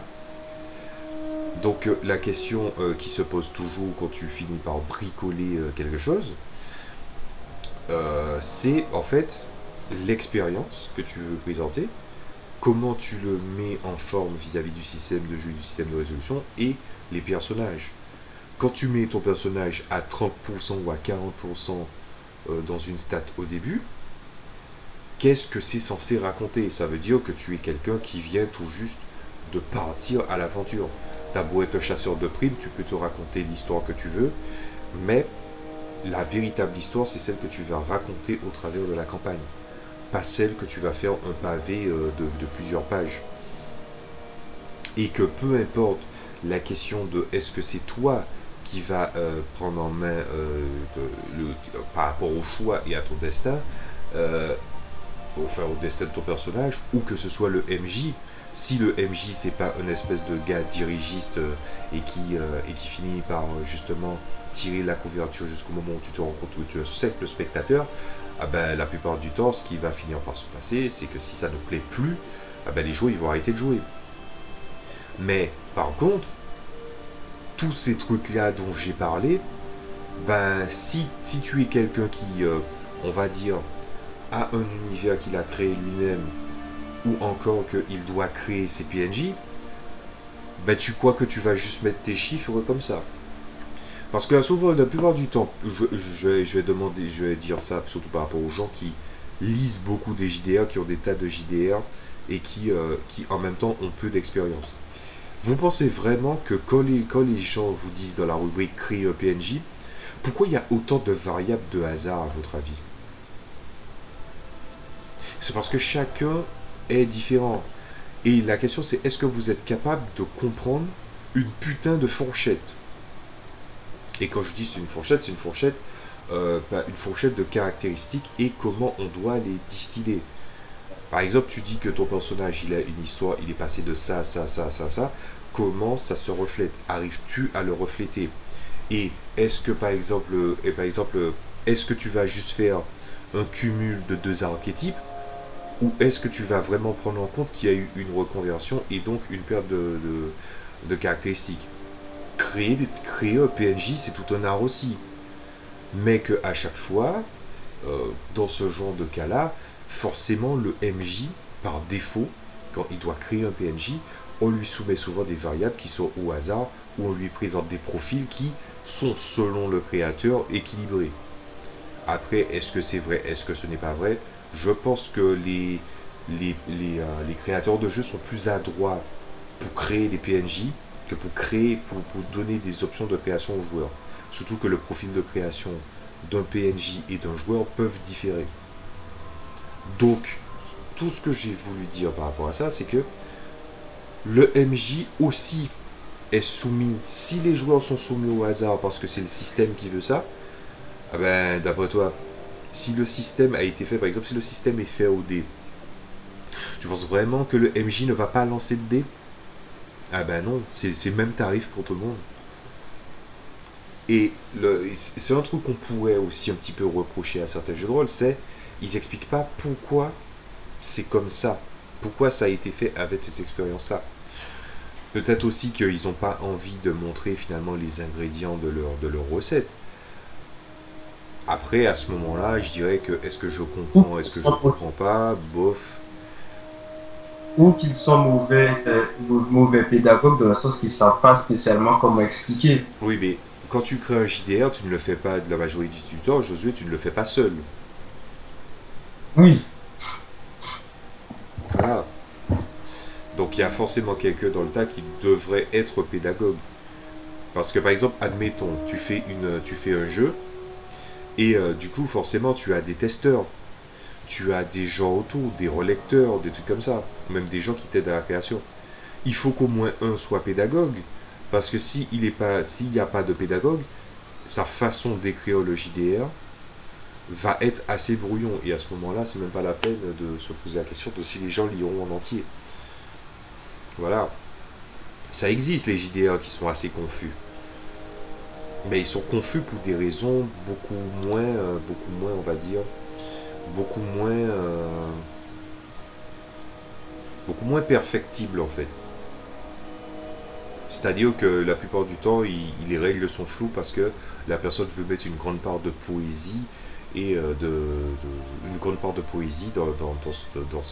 Donc, la question qui se pose toujours quand tu finis par bricoler quelque chose, c'est en fait l'expérience que tu veux présenter, comment tu le mets en forme vis-à-vis du système de jeu, du système de résolution et les personnages. Quand tu mets ton personnage à 30% ou à 40% dans une stat au début, qu'est-ce que c'est censé raconter? Ça veut dire que tu es quelqu'un qui vient tout juste de partir à l'aventure. T'as beau être un chasseur de primes, tu peux te raconter l'histoire que tu veux, mais la véritable histoire, c'est celle que tu vas raconter au travers de la campagne, pas celle que tu vas faire un pavé de plusieurs pages. Et que peu importe la question de est-ce que c'est toi qui va prendre en main par rapport au choix et à ton destin, enfin au destin de ton personnage, ou que ce soit le MJ. Si le MJ c'est pas une espèce de gars dirigiste et qui finit par justement tirer la couverture jusqu'au moment où tu te rends compte où tu sais que le spectateur, ah ben, la plupart du temps, ce qui va finir par se passer, c'est que si ça ne plaît plus, ah ben, les joueurs ils vont arrêter de jouer. Mais par contre, tous ces trucs-là dont j'ai parlé, ben si tu es quelqu'un qui, on va dire, a un univers qu'il a créé lui-même, ou encore qu'il doit créer ses PNJ, ben tu crois que tu vas juste mettre tes chiffres comme ça. Parce que souvent, la plupart du temps, je vais dire ça surtout par rapport aux gens qui lisent beaucoup des JDR, qui ont des tas de JDR, et qui en même temps ont peu d'expérience. Vous pensez vraiment que quand les gens vous disent dans la rubrique créer un PNJ, pourquoi il y a autant de variables de hasard à votre avis? C'est parce que chacun est différent. Et la question c'est, est-ce que vous êtes capable de comprendre une putain de fourchette? Et quand je dis c'est une fourchette de caractéristiques et comment on doit les distiller. Par exemple, tu dis que ton personnage, il a une histoire, il est passé de ça, ça, ça, ça, ça. Comment ça se reflète? Arrives-tu à le refléter? Et est-ce que, est-ce que tu vas juste faire un cumul de deux archétypes? Ou est-ce que tu vas vraiment prendre en compte qu'il y a eu une reconversion et donc une perte de caractéristiques? Créer un PNJ, c'est tout un art aussi. Mais qu'à chaque fois, dans ce genre de cas-là, forcément le MJ, par défaut, quand il doit créer un PNJ, on lui soumet souvent des variables qui sont au hasard, ou on lui présente des profils qui sont, selon le créateur, équilibrés. Après, est-ce que c'est vrai, est-ce que ce n'est pas vrai? Je pense que les créateurs de jeux sont plus adroits pour créer les PNJ que pour donner des options de création aux joueurs. Surtout que le profil de création d'un PNJ et d'un joueur peuvent différer. Donc, tout ce que j'ai voulu dire par rapport à ça, c'est que le MJ aussi est soumis, si les joueurs sont soumis au hasard parce que c'est le système qui veut ça, ah ben, d'après toi, si le système a été fait, par exemple, si le système est fait au dé, tu penses vraiment que le MJ ne va pas lancer de dé? Ah ben non, c'est le même tarif pour tout le monde. Et c'est un truc qu'on pourrait aussi un petit peu reprocher à certains jeux de rôle, c'est ils n'expliquent pas pourquoi c'est comme ça, pourquoi ça a été fait avec cette expérience-là. Peut-être aussi qu'ils n'ont pas envie de montrer finalement les ingrédients de leur recette. Après, à ce moment-là, je dirais que est-ce que je comprends, est-ce que je ne comprends pas, bof. Ou qu'ils sont mauvais pédagogues dans le sens qu'ils ne savent pas spécialement comment expliquer. Oui, mais quand tu crées un JDR, tu ne le fais pas de la majorité du temps, Josué, tu ne le fais pas seul. Oui. Voilà. Donc il y a forcément quelqu'un dans le tas qui devrait être pédagogue. Parce que par exemple, admettons, tu fais un jeu, et du coup, forcément, tu as des testeurs. Tu as des gens autour, des relecteurs, des trucs comme ça. Même des gens qui t'aident à la création. Il faut qu'au moins un soit pédagogue. Parce que s'il n'y a pas de pédagogue, sa façon d'écrire le JDR va être assez brouillon. Et à ce moment-là, c'est même pas la peine de se poser la question de si les gens liront en entier. Voilà. Ça existe les JDR qui sont assez confus. Mais ils sont confus pour des raisons beaucoup moins, on va dire, beaucoup moins perfectibles en fait. C'est-à-dire que la plupart du temps, les règles sont floues parce que la personne veut mettre une grande part de poésie et une grande part de poésie dans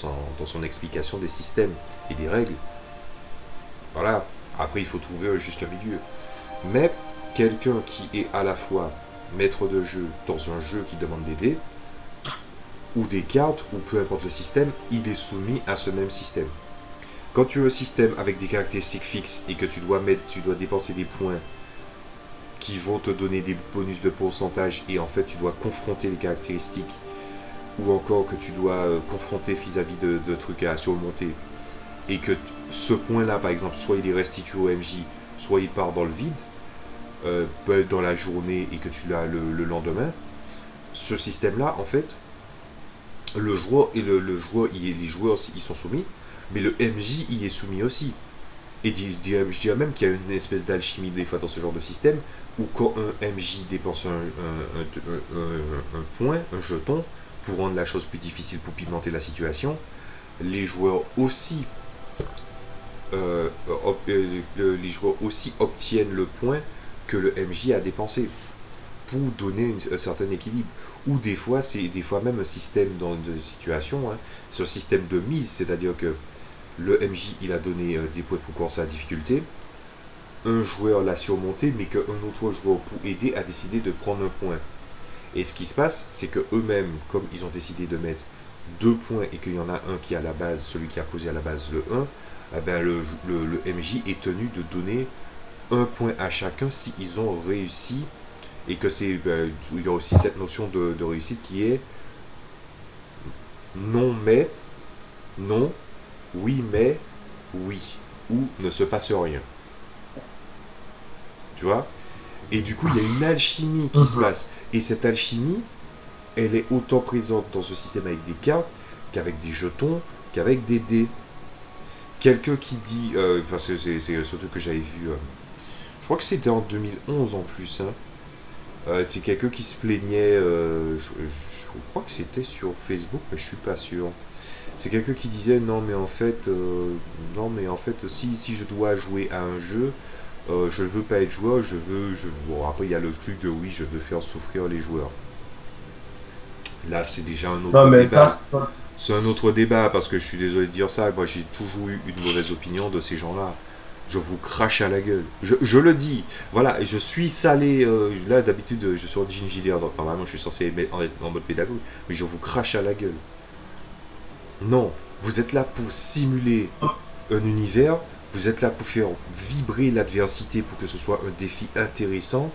son explication des systèmes et des règles. Voilà. Après, il faut trouver un juste milieu. Mais quelqu'un qui est à la fois maître de jeu dans un jeu qui demande des dés, ou des cartes, ou peu importe le système, il est soumis à ce même système. Quand tu as un système avec des caractéristiques fixes et que tu dois dépenser des points qui vont te donner des bonus de pourcentage et en fait tu dois confronter les caractéristiques ou encore que tu dois confronter vis-à-vis de trucs à surmonter et que ce point-là par exemple soit il est restitué au MJ, soit il part dans le vide, peut être dans la journée et que tu l'as le lendemain, ce système-là en fait, les joueurs ils sont soumis, mais le MJ y est soumis aussi. Et je dirais même qu'il y a une espèce d'alchimie des fois dans ce genre de système, où quand un MJ dépense un point, un jeton, pour rendre la chose plus difficile, pour pimenter la situation, les joueurs aussi les joueurs aussi obtiennent le point que le MJ a dépensé pour donner un certain équilibre. Ou des fois, c'est des fois même un système dans de situation, hein, c'est un système de mise, c'est-à-dire que le MJ il a donné des points pour corser la difficulté, un joueur l'a surmonté, mais qu'un autre joueur pour aider a décidé de prendre un point. Et ce qui se passe, c'est que eux-mêmes, comme ils ont décidé de mettre 2 points et qu'il y en a un qui est à la base, celui qui a posé à la base le 1, eh ben le MJ est tenu de donner un point à chacun si ils ont réussi. Et que c'est, il y a aussi cette notion de réussite qui est non mais, non, oui mais, oui, ou ne se passe rien. Tu vois? Et du coup, il y a une alchimie qui se passe. Et cette alchimie, elle est autant présente dans ce système avec des cartes, qu'avec des jetons, qu'avec des dés. Quelqu'un qui dit, parce que c'est surtout que j'avais vu, je crois que c'était en 2011 en plus, hein. C'est quelqu'un qui se plaignait, je crois que c'était sur Facebook, mais je suis pas sûr. C'est quelqu'un qui disait non mais en fait, si je dois jouer à un jeu, je veux pas être joueur, bon après il y a le truc de oui je veux faire souffrir les joueurs. Là c'est déjà un Non, autre mais ça, débat. c'est pas... C'est un autre débat parce que je suis désolé de dire ça. Moi j'ai toujours eu une mauvaise opinion de ces gens-là. Je vous crache à la gueule. Je le dis. Voilà, je suis salé. Là, d'habitude, je suis en Gingy Leader, donc normalement, je suis censé être en mode pédagogue. Mais je vous crache à la gueule. Non, vous êtes là pour simuler un univers. Vous êtes là pour faire vibrer l'adversité pour que ce soit un défi intéressant.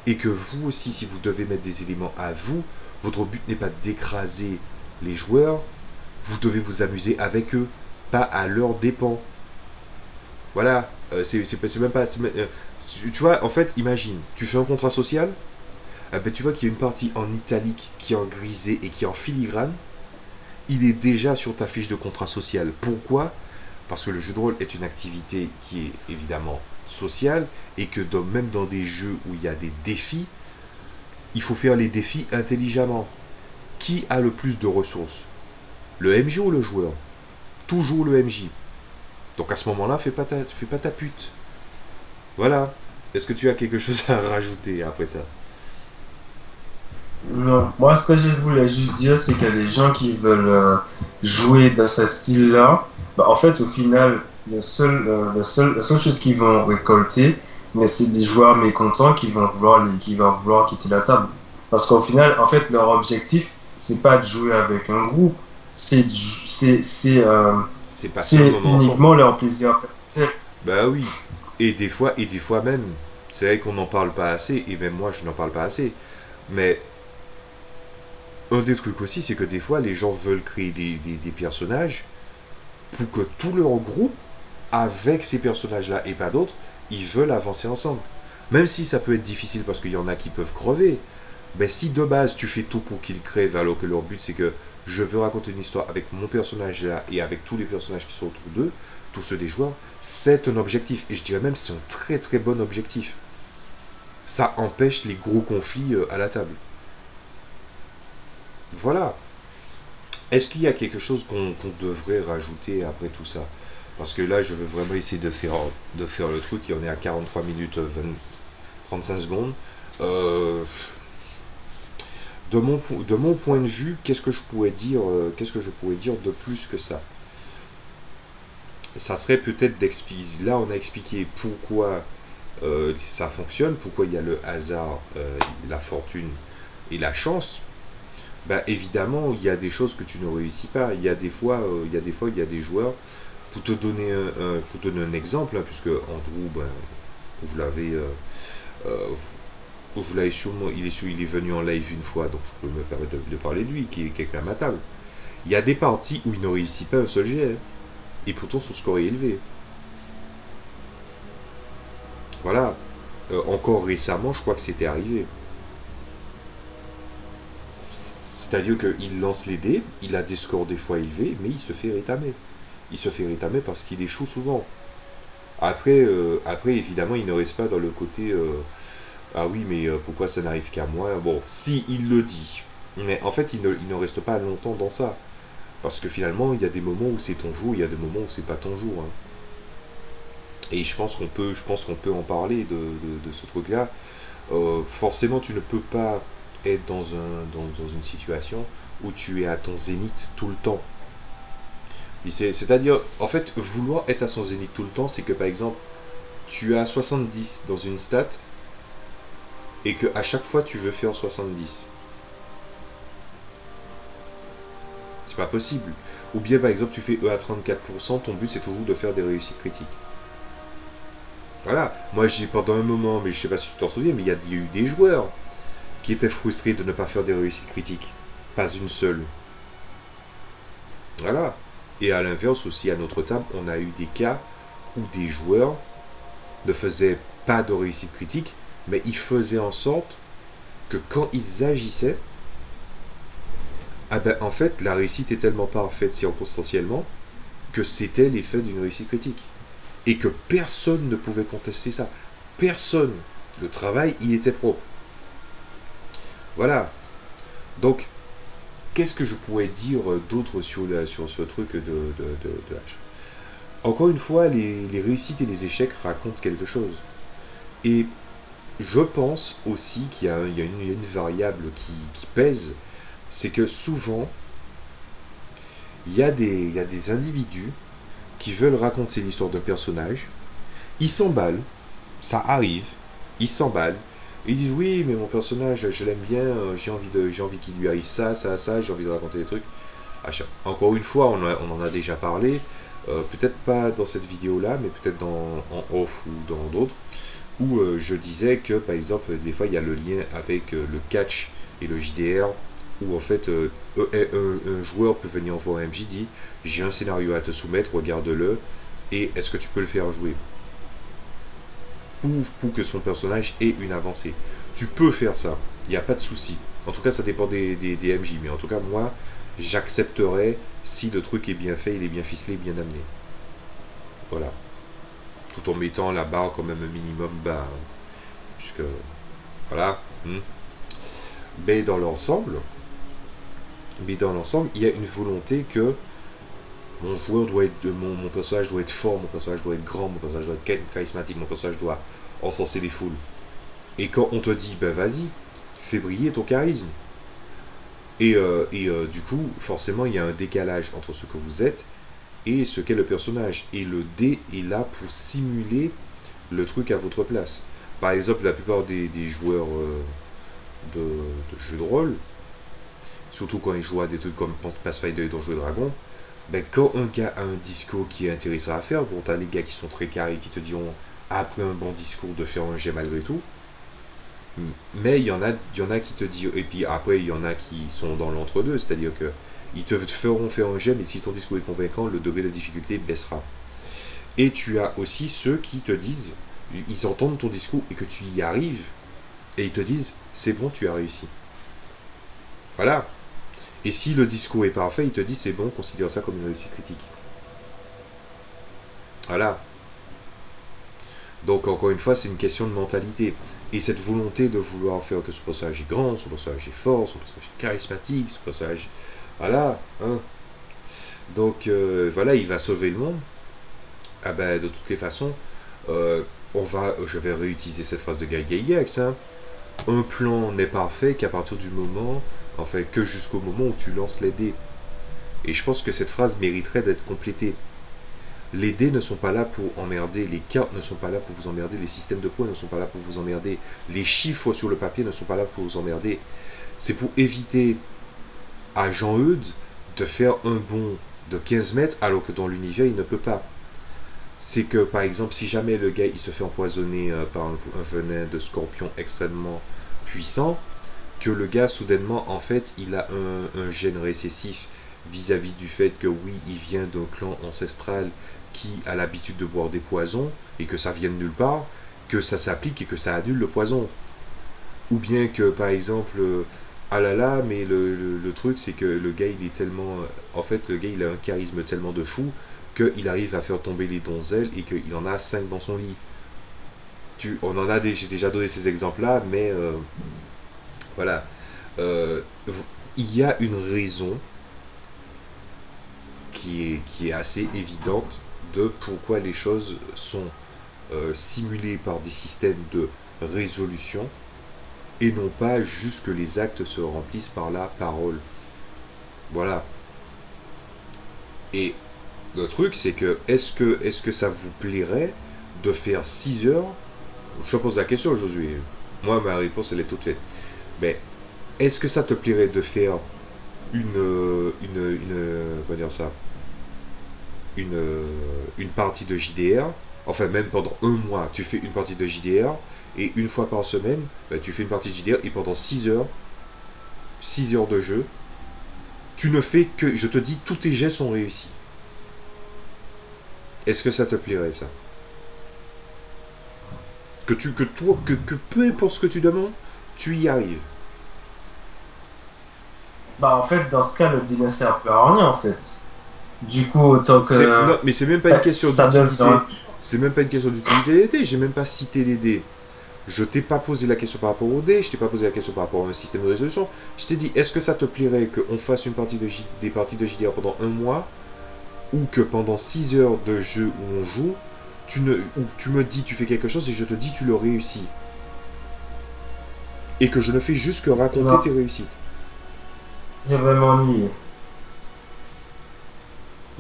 Et que vous aussi, si vous devez mettre des éléments à vous, votre but n'est pas d'écraser les joueurs. Vous devez vous amuser avec eux, pas à leurs dépens. Voilà, c'est même pas. Tu vois, en fait, imagine, tu fais un contrat social, ben, tu vois qu'il y a une partie en italique qui est en grisé et qui est en filigrane. Il est déjà sur ta fiche de contrat social. Pourquoi? Parce que le jeu de rôle est une activité qui est évidemment sociale et que même dans des jeux où il y a des défis, il faut faire les défis intelligemment. Qui a le plus de ressources? Le MJ ou le joueur? Toujours le MJ. Donc à ce moment-là, fais pas ta pute. Voilà. Est-ce que tu as quelque chose à rajouter après ça? Non, moi ce que je voulais juste dire, c'est qu'il y a des gens qui veulent jouer dans ce style-là. Bah, en fait, au final, la seule chose qu'ils vont récolter, mais c'est des joueurs mécontents qui vont vouloir quitter la table. Parce qu'au final, en fait, leur objectif, c'est pas de jouer avec un groupe, c'est de jou- C'est passer un c'est moment ensemble. uniquement leur plaisir personnel. Bah oui. Et des fois même, c'est vrai qu'on n'en parle pas assez, et même moi je n'en parle pas assez. Mais un des trucs aussi, c'est que des fois les gens veulent créer des personnages pour que tout leur groupe, avec ces personnages-là et pas d'autres, ils veulent avancer ensemble. Même si ça peut être difficile parce qu'il y en a qui peuvent crever, ben si de base tu fais tout pour qu'ils crèvent alors que leur but c'est que je veux raconter une histoire avec mon personnage là et avec tous les personnages qui sont autour d'eux, tous ceux des joueurs, c'est un objectif. Et je dirais même c'est un très très bon objectif. Ça empêche les gros conflits à la table. Voilà. Est-ce qu'il y a quelque chose qu'on devrait rajouter après tout ça? Parce que là, je veux vraiment essayer de faire le truc. Et on est à 43 minutes 35 secondes. Euh, de mon point de vue, qu'est-ce que je pourrais dire de plus que ça? Ça serait peut-être d'expliquer. Là, on a expliqué pourquoi ça fonctionne, pourquoi il y a le hasard, la fortune et la chance. Bah, évidemment, il y a des choses que tu ne réussis pas. Il y a des joueurs. Pour te donner un exemple, hein, puisque Andrew, ben, vous l'avez, euh, vous l'avez sûrement, il est venu en live une fois, donc je peux me permettre de parler de lui, qui est quelqu'un à ma table. Il y a des parties où il ne réussit pas un seul jet, hein, et pourtant son score est élevé. Voilà. Encore récemment, je crois que c'était arrivé. C'est-à-dire qu'il lance les dés, il a des scores des fois élevés, mais il se fait rétamer. Il se fait rétamer parce qu'il échoue souvent. Après, évidemment, il ne reste pas dans le côté ah oui, mais pourquoi ça n'arrive qu'à moi? Bon, si, il le dit. Mais en fait, il ne reste pas longtemps dans ça. Parce que finalement, il y a des moments où c'est ton jour, il y a des moments où c'est pas ton jour, hein. Et je pense qu'on peut en parler de ce truc-là. Forcément, tu ne peux pas être dans une situation où tu es à ton zénith tout le temps. C'est-à-dire, en fait, vouloir être à son zénith tout le temps, c'est que par exemple, tu as 70 dans une stat et que à chaque fois tu veux faire 70. C'est pas possible. Ou bien par exemple, tu fais E à 34%, ton but c'est toujours de faire des réussites critiques. Voilà, moi j'ai pendant un moment, mais je sais pas si tu t'en souviens, mais il y a eu des joueurs qui étaient frustrés de ne pas faire des réussites critiques. Pas une seule. Voilà. Et à l'inverse aussi, à notre table, on a eu des cas où des joueurs ne faisaient pas de réussite critique, mais ils faisaient en sorte que quand ils agissaient, ah ben, en fait, la réussite est tellement parfaite circonstanciellement que c'était l'effet d'une réussite critique. Et que personne ne pouvait contester ça. Personne. Le travail, il était propre. Voilà. Donc, qu'est-ce que je pourrais dire d'autre sur ce truc de H? Encore une fois, les réussites et les échecs racontent quelque chose. Et je pense aussi qu'il y a une variable qui pèse, c'est que souvent, il y a des individus qui veulent raconter l'histoire d'un personnage, ils s'emballent, ça arrive, ils s'emballent, ils disent oui, mais mon personnage, je l'aime bien, j'ai envie qu'il lui arrive ça, ça, ça, j'ai envie de raconter des trucs. Encore une fois, on en a déjà parlé, peut-être pas dans cette vidéo-là, mais peut-être en off ou dans d'autres, où je disais que, par exemple, des fois, il y a le lien avec le catch et le JDR, où en fait, un joueur peut venir voir un MJ, dit, j'ai un scénario à te soumettre, regarde-le, et est-ce que tu peux le faire jouer pour que son personnage ait une avancée. Tu peux faire ça, il n'y a pas de souci. En tout cas, ça dépend des MJ, mais en tout cas, moi, j'accepterais si le truc est bien fait, il est bien ficelé, bien amené. Voilà. Tout en mettant la barre quand même un minimum bas. Puisque, voilà. Mais dans l'ensemble, il y a une volonté que mon personnage doit être fort, mon personnage doit être grand, mon personnage doit être charismatique, mon personnage doit encenser les foules. Et quand on te dit, ben vas-y, fais briller ton charisme. Et du coup, forcément, il y a un décalage entre ce que vous êtes et ce qu'est le personnage. Et le dé est là pour simuler le truc à votre place. Par exemple, la plupart des joueurs de jeux de rôle, surtout quand ils jouent à des trucs comme Pathfinder et Donjons et Dragons, ben, quand un gars a un discours qui est intéressant à faire, bon, t'as les gars qui sont très carrés qui te diront après un bon discours de faire un jet malgré tout, mais il y en a qui te disent, et puis après il y en a qui sont dans l'entre-deux, c'est-à-dire que ils te feront faire un jet, mais si ton discours est convaincant, le degré de difficulté baissera. Et tu as aussi ceux qui te disent, ils entendent ton discours et que tu y arrives, et ils te disent, c'est bon, tu as réussi. Voilà. Et si le discours est parfait, il te dit, c'est bon, considère ça comme une réussite critique. Voilà. Donc, encore une fois, c'est une question de mentalité. Et cette volonté de vouloir faire que son personnage est grand, son personnage est fort, son personnage est charismatique, son personnage... Voilà. Hein. Donc, voilà, il va sauver le monde. Ah ben, de toutes les façons, je vais réutiliser cette phrase de Guy Gygax. Hein. Un plan n'est parfait qu'à partir du moment, enfin, que jusqu'au moment où tu lances les dés. Et je pense que cette phrase mériterait d'être complétée. Les dés ne sont pas là pour emmerder, les cartes ne sont pas là pour vous emmerder, les systèmes de points ne sont pas là pour vous emmerder, les chiffres sur le papier ne sont pas là pour vous emmerder. C'est pour éviter à Jean-Eudes de faire un bond de 15 mètres alors que dans l'univers il ne peut pas. C'est que par exemple si jamais le gars il se fait empoisonner par un venin de scorpion extrêmement puissant, que le gars soudainement en fait il a un gène récessif vis-à-vis du fait que oui il vient d'un clan ancestral qui a l'habitude de boire des poisons et que ça vient de nulle part, que ça s'applique et que ça annule le poison. Ou bien que par exemple ah là là, mais le truc c'est que le gars il est tellement, en fait le gars il a un charisme tellement de fou qu'il arrive à faire tomber les donzelles et qu'il en a 5 dans son lit. J'ai déjà donné ces exemples là, mais voilà. Il y a une raison qui est assez évidente de pourquoi les choses sont simulés par des systèmes de résolution, et non pas juste que les actes se remplissent par la parole. Voilà. Et le truc, c'est que est-ce que ça vous plairait de faire 6 heures? Je te pose la question, Josué. Moi, ma réponse, elle est toute faite. Mais est-ce que ça te plairait de faire comment dire ça, une partie de JDR, enfin même pendant un mois, tu fais une partie de JDR, et une fois par semaine, bah, tu fais une partie de JDR, et pendant 6 heures de jeu, tu ne fais que, je te dis, tous tes jets sont réussis. Est-ce que ça te plairait, ça? Que peu importe ce que tu demandes, tu y arrives. Bah, en fait, dans ce cas, le dîner sert plus à rien, en fait. Du coup, autant que Non, mais c'est même pas une question ça d'utilité. devient. C'est même pas une question d'utilité des dés. J'ai même pas cité les dés. Je t'ai pas posé la question par rapport aux dés. Je t'ai pas posé la question par rapport à un système de résolution. Je t'ai dit, est-ce que ça te plairait qu'on fasse une partie des parties de JDR pendant un mois, ou que pendant 6 heures de jeu où on joue, ou tu me dis tu fais quelque chose et je te dis tu le réussis. Et que je ne fais juste que raconter Non. tes réussites. Je vais m'ennuyer.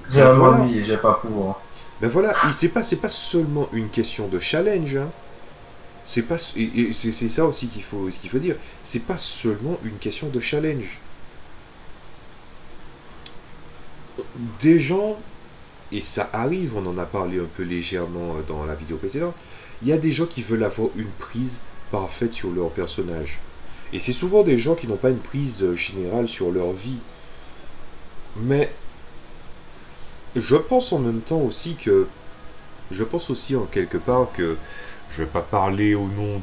Je Ben vais voilà. m'ennuyer, je vais pas pouvoir. Ben voilà, et c'est pas seulement une question de challenge, hein. C'est pas, et c'est ça aussi qu'il faut dire. C'est pas seulement une question de challenge. Des gens, et ça arrive, on en a parlé un peu légèrement dans la vidéo précédente, il y a des gens qui veulent avoir une prise parfaite sur leur personnage. Et c'est souvent des gens qui n'ont pas une prise générale sur leur vie. Mais je pense en même temps aussi que, je pense aussi en quelque part que, je vais pas parler au nom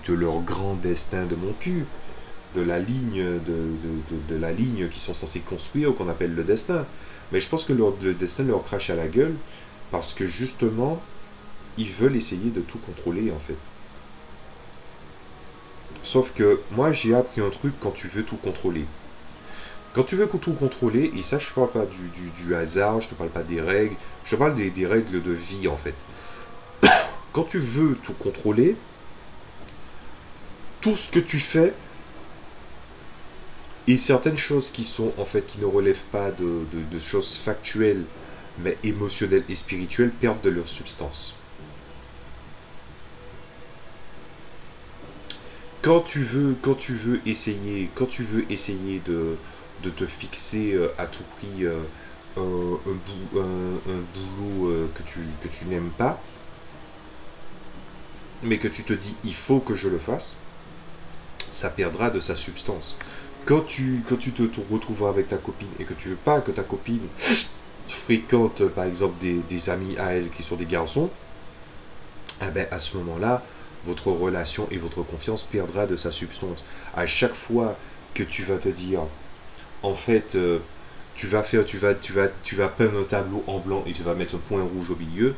de leur grand destin de mon cul, de la ligne, de la ligne qu'ils sont censés construire, qu'on appelle le destin. Mais je pense que le destin leur crache à la gueule, parce que justement, ils veulent essayer de tout contrôler en fait. Sauf que moi j'ai appris un truc quand tu veux tout contrôler. Quand tu veux tout contrôler, et ça je parle pas du hasard, je te parle pas des règles, je te parle des règles de vie en fait. Quand tu veux tout contrôler, tout ce que tu fais, et certaines choses qui sont en fait qui ne relèvent pas de choses factuelles, mais émotionnelles et spirituelles, perdent de leur substance. Quand tu veux essayer de te fixer à tout prix un boulot que tu n'aimes pas, mais que tu te dis il faut que je le fasse, ça perdra de sa substance. Quand tu te retrouveras avec ta copine et que tu veux pas que ta copine fréquente par exemple des amis à elle qui sont des garçons, eh ben, à ce moment-là, votre relation et votre confiance perdra de sa substance. À chaque fois que tu vas te dire, en fait, tu vas peindre un tableau en blanc et tu vas mettre un point rouge au milieu,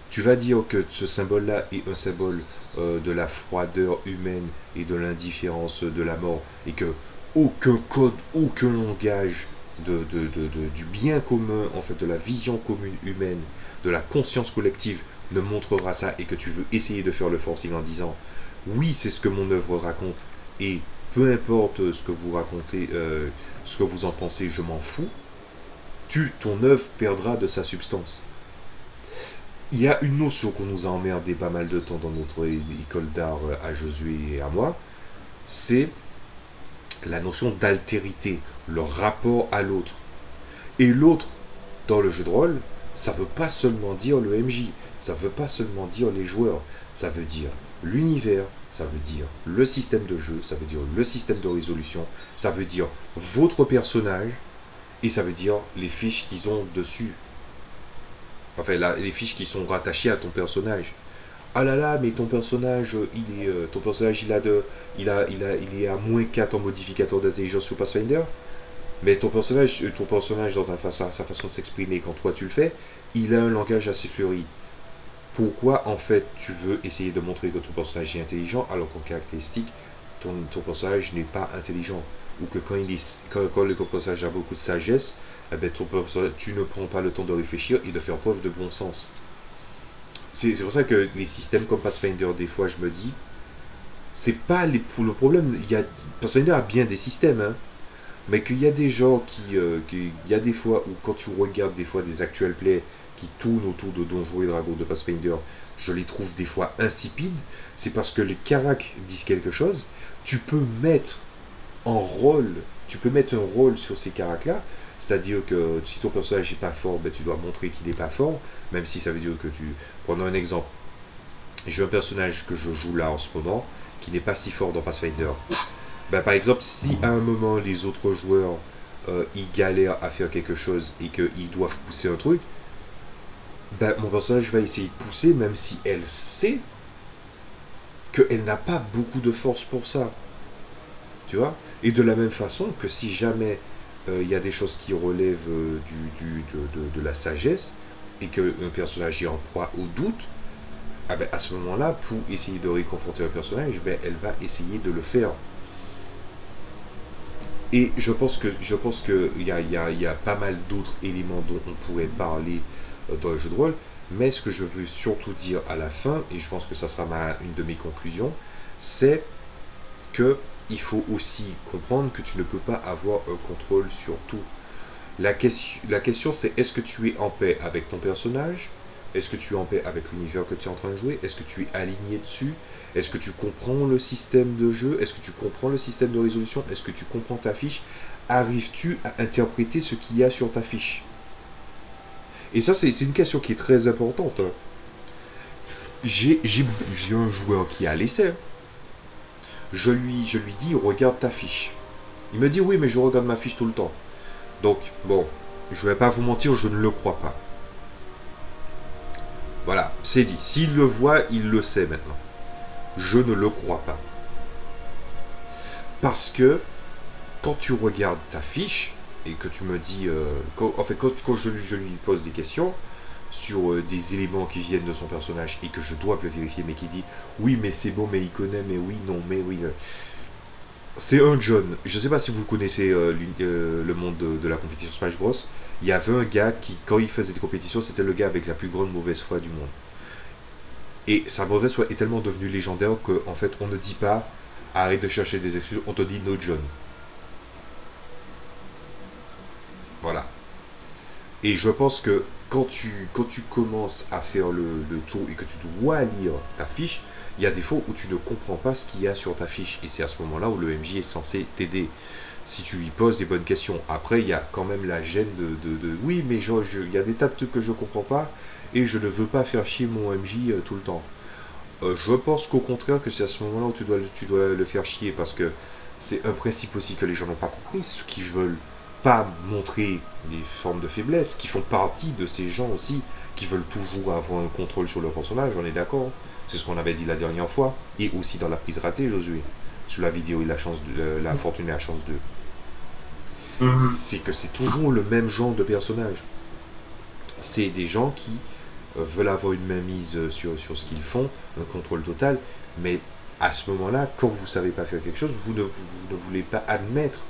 tu vas dire que ce symbole-là est un symbole de la froideur humaine et de l'indifférence de la mort, et que aucun code, aucun langage du bien commun, en fait, de la vision commune humaine, de la conscience collective ne montrera ça, et que tu veux essayer de faire le forcing en disant oui, c'est ce que mon œuvre raconte, et peu importe ce que vous racontez, ce que vous en pensez, je m'en fous, ton œuvre perdra de sa substance. Il y a une notion qu'on nous a emmerdé pas mal de temps dans notre école d'art à Josué et à moi, c'est la notion d'altérité, le rapport à l'autre. Et l'autre, dans le jeu de rôle, ça ne veut pas seulement dire le MJ, ça ne veut pas seulement dire les joueurs, ça veut dire l'univers, ça veut dire le système de jeu, ça veut dire le système de résolution, ça veut dire votre personnage, et ça veut dire les fiches qu'ils ont dessus. Enfin, les fiches qui sont rattachées à ton personnage. Ah là là, mais ton personnage, il est à moins 4 en modificateur d'intelligence sur Pathfinder. Mais ton personnage dans sa façon de s'exprimer, quand toi tu le fais, il a un langage assez fleuri. Pourquoi en fait tu veux essayer de montrer que ton personnage est intelligent alors qu'en caractéristique, ton personnage n'est pas intelligent? Ou que quand le personnage a beaucoup de sagesse, eh ben, tu ne prends pas le temps de réfléchir et de faire preuve de bon sens. C'est pour ça que les systèmes comme Pathfinder, des fois, je me dis, c'est pas pour le problème. Pathfinder a bien des systèmes, hein, mais qu'il y a des gens il y a des fois où quand tu regardes des fois des actual plays qui tournent autour de Donjons et Dragons de Pathfinder, je les trouve des fois insipides. C'est parce que les caracs disent quelque chose. Tu peux mettre en rôle, tu peux mettre un rôle sur ces caracs-là. C'est-à-dire que si ton personnage n'est pas fort, ben, tu dois montrer qu'il n'est pas fort, même si ça veut dire que tu... Prenons un exemple. J'ai un personnage que je joue là en ce moment, qui n'est pas si fort dans Pathfinder. Ben, par exemple, si à un moment les autres joueurs ils galèrent à faire quelque chose et qu'ils doivent pousser un truc, ben, mon personnage va essayer de pousser, même si elle sait qu'elle n'a pas beaucoup de force pour ça. Tu vois? Et de la même façon que si jamais il y a des choses qui relèvent de la sagesse et qu'un personnage est en proie au doute, ah ben, à ce moment-là, pour essayer de réconforter un personnage, ben, elle va essayer de le faire. Et je pense que il y a pas mal d'autres éléments dont on pourrait parler dans le jeu de rôle, mais ce que je veux surtout dire à la fin, et je pense que ça sera une de mes conclusions, c'est que il faut aussi comprendre que tu ne peux pas avoir un contrôle sur tout. La question c'est, est-ce que tu es en paix avec ton personnage? Est-ce que tu es en paix avec l'univers que tu es en train de jouer? Est-ce que tu es aligné dessus? Est-ce que tu comprends le système de jeu? Est-ce que tu comprends le système de résolution? Est-ce que tu comprends ta fiche? Arrives-tu à interpréter ce qu'il y a sur ta fiche? Et ça, c'est une question qui est très importante. J'ai un joueur qui a l'essai. Je lui dis, regarde ta fiche. Il me dit, oui, mais je regarde ma fiche tout le temps. Donc, bon, je vais pas vous mentir, je ne le crois pas. Voilà, c'est dit. S'il le voit, il le sait maintenant. Je ne le crois pas. Parce que, quand tu regardes ta fiche, et que tu me dis... quand je lui pose des questions sur des éléments qui viennent de son personnage, et que je dois le vérifier, mais qui dit, oui, mais c'est bon, mais il connaît, mais oui, non, mais oui... C'est un John. Je ne sais pas si vous connaissez le monde de la compétition Smash Bros. Il y avait un gars qui, quand il faisait des compétitions, c'était le gars avec la plus grande mauvaise foi du monde. Et sa mauvaise foi est tellement devenue légendaire qu'en fait, on ne dit pas arrête de chercher des excuses, on te dit no John. Voilà. Et je pense que quand tu commences à faire le tour et que tu dois lire ta fiche, il y a des fois où tu ne comprends pas ce qu'il y a sur ta fiche. Et c'est à ce moment-là où le MJ est censé t'aider. Si tu lui poses des bonnes questions. Après, il y a quand même la gêne de oui, mais il y a des tas de trucs que je ne comprends pas et je ne veux pas faire chier mon MJ tout le temps. Je pense qu'au contraire, que c'est à ce moment-là où tu dois le faire chier parce que c'est un principe aussi que les gens n'ont pas compris. Ceux qui veulent pas montrer des formes de faiblesse, qui font partie de ces gens aussi, qui veulent toujours avoir un contrôle sur leur personnage, on est d'accord. C'est ce qu'on avait dit la dernière fois, et aussi dans la prise ratée, Josué, sur la vidéo et la fortune et la chance 2. C'est que c'est toujours le même genre de personnage. C'est des gens qui veulent avoir une mainmise sur ce qu'ils font, un contrôle total, mais à ce moment-là, quand vous ne savez pas faire quelque chose, vous ne voulez pas admettre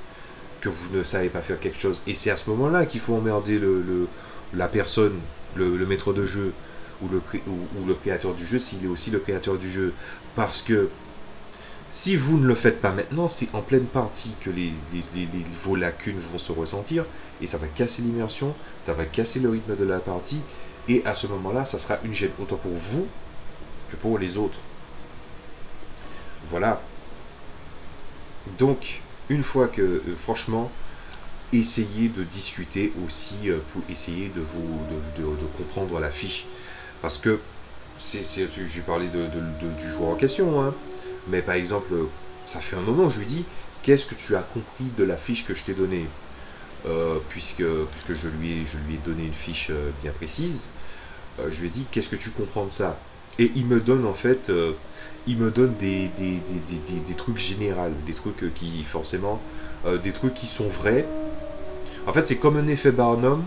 que vous ne savez pas faire quelque chose. Et c'est à ce moment-là qu'il faut emmerder la personne, le maître de jeu, ou le créateur du jeu, s'il est aussi le créateur du jeu. Parce que si vous ne le faites pas maintenant, c'est en pleine partie que vos lacunes vont se ressentir, et ça va casser l'immersion, ça va casser le rythme de la partie, et à ce moment-là, ça sera une gêne autant pour vous que pour les autres. Voilà. Donc, une fois que, franchement, essayez de discuter aussi pour essayer de comprendre la fiche. Parce que, j'ai parlé du joueur en question, hein, mais par exemple, ça fait un moment, je lui dis, qu'est-ce que tu as compris de la fiche que je t'ai donnée puisque je lui ai donné une fiche bien précise, je lui ai dit, qu'est-ce que tu comprends de ça? Et il me donne en fait, des trucs généraux, des trucs qui forcément, des trucs qui sont vrais. En fait, c'est comme un effet Barnum,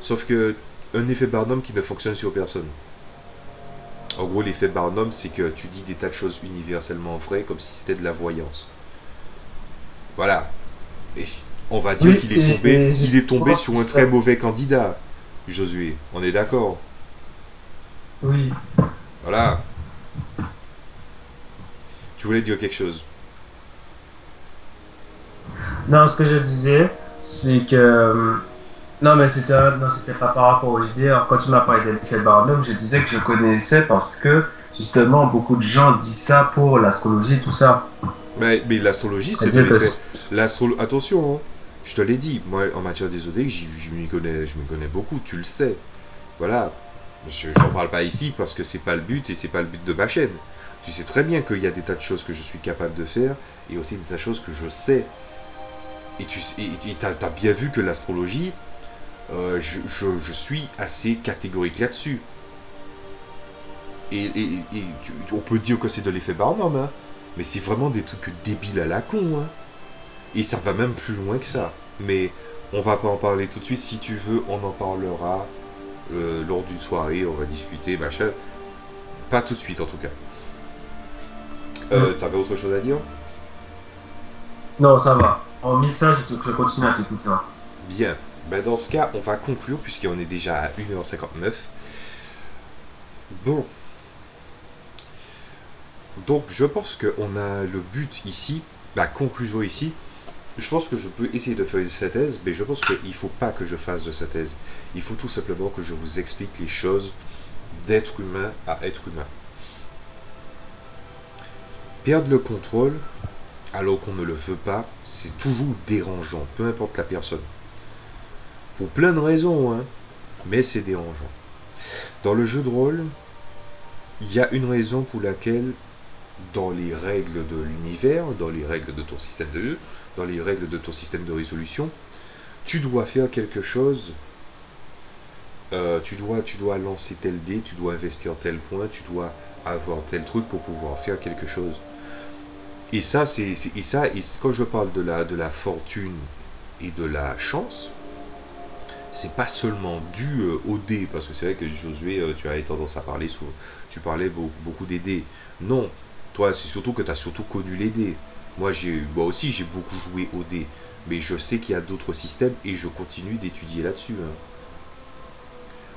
sauf que un effet Barnum qui ne fonctionne sur personne. En gros, l'effet Barnum, c'est que tu dis des tas de choses universellement vraies, comme si c'était de la voyance. Voilà. Et on va dire qu'il est tombé sur un très mauvais candidat, Josué. On est d'accord? Oui, Voilà. Tu voulais dire quelque chose? Non, ce que je disais, c'est que non, mais c'était pas par rapport aux idées. Alors, quand tu m'as parlé de l'effet Barnum, je disais que je connaissais parce que justement beaucoup de gens disent ça pour l'astrologie, tout ça. Mais l'astrologie, c'est de C'est-à-dire que l'effet. Attention, hein. Je te l'ai dit, moi en matière d'ésotérique, je m'y connais beaucoup, tu le sais. Voilà. J'en parle pas ici parce que c'est pas le but et c'est pas le but de ma chaîne. Tu sais très bien qu'il y a des tas de choses que je suis capable de faire et aussi des tas de choses que je sais. Et tu as bien vu que l'astrologie, je suis assez catégorique là-dessus. On peut dire que c'est de l'effet Barnum, hein, mais c'est vraiment des trucs débiles à la con. Hein. Et ça va même plus loin que ça. Mais on va pas en parler tout de suite. Si tu veux, on en parlera lors d'une soirée. On va discuter, machin. Pas tout de suite en tout cas. T'avais autre chose à dire? non, ça va. En message, je continue à t'écouter. Hein. Bien. Ben dans ce cas, on va conclure puisqu'on est déjà à 1h59. Bon. Donc je pense qu'on a le but ici, la conclusion ici. Je pense que je peux essayer de faire cette thèse, mais je pense qu'il ne faut pas que je fasse de cette thèse. Il faut tout simplement que je vous explique les choses d'être humain à être humain. Perdre le contrôle, alors qu'on ne le veut pas, c'est toujours dérangeant, peu importe la personne. Pour plein de raisons, hein, mais c'est dérangeant. Dans le jeu de rôle, il y a une raison pour laquelle, dans les règles de l'univers, dans les règles de ton système de jeu, dans les règles de ton système de résolution, tu dois faire quelque chose, tu dois lancer tel dé, tu dois investir tel point, tu dois avoir tel truc pour pouvoir faire quelque chose. Et ça, quand je parle de la fortune et de la chance, c'est pas seulement dû au dé, parce que c'est vrai que Josué, tu avais tendance à parler souvent, tu parlais beaucoup des dés. Non, toi, c'est surtout que tu as surtout connu les dés. Moi aussi, j'ai beaucoup joué au dé, mais je sais qu'il y a d'autres systèmes et je continue d'étudier là-dessus. Hein.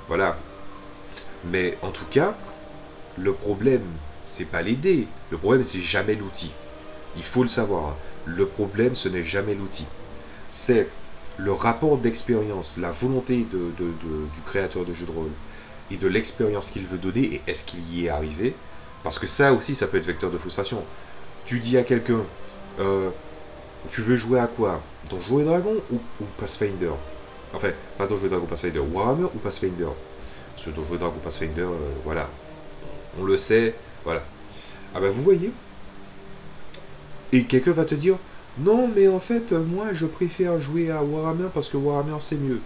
Voilà. Mais en tout cas, le problème, c'est pas les dés. Le problème, c'est jamais l'outil. Il faut le savoir. Le problème, ce n'est jamais l'outil. C'est le rapport d'expérience, la volonté du créateur de jeu de rôle et de l'expérience qu'il veut donner et est-ce qu'il y est arrivé. Parce que ça aussi, ça peut être vecteur de frustration. Tu dis à quelqu'un, tu veux jouer à quoi? Donjons et Dragons ou Pathfinder? Enfin, pas Donjons et Dragons, Pathfinder. Warhammer ou Pathfinder? Parce que Donjons et Dragons, Pathfinder, voilà. On le sait, voilà. Ah ben vous voyez. Et quelqu'un va te dire, non mais en fait, moi je préfère jouer à Warhammer parce que Warhammer c'est mieux.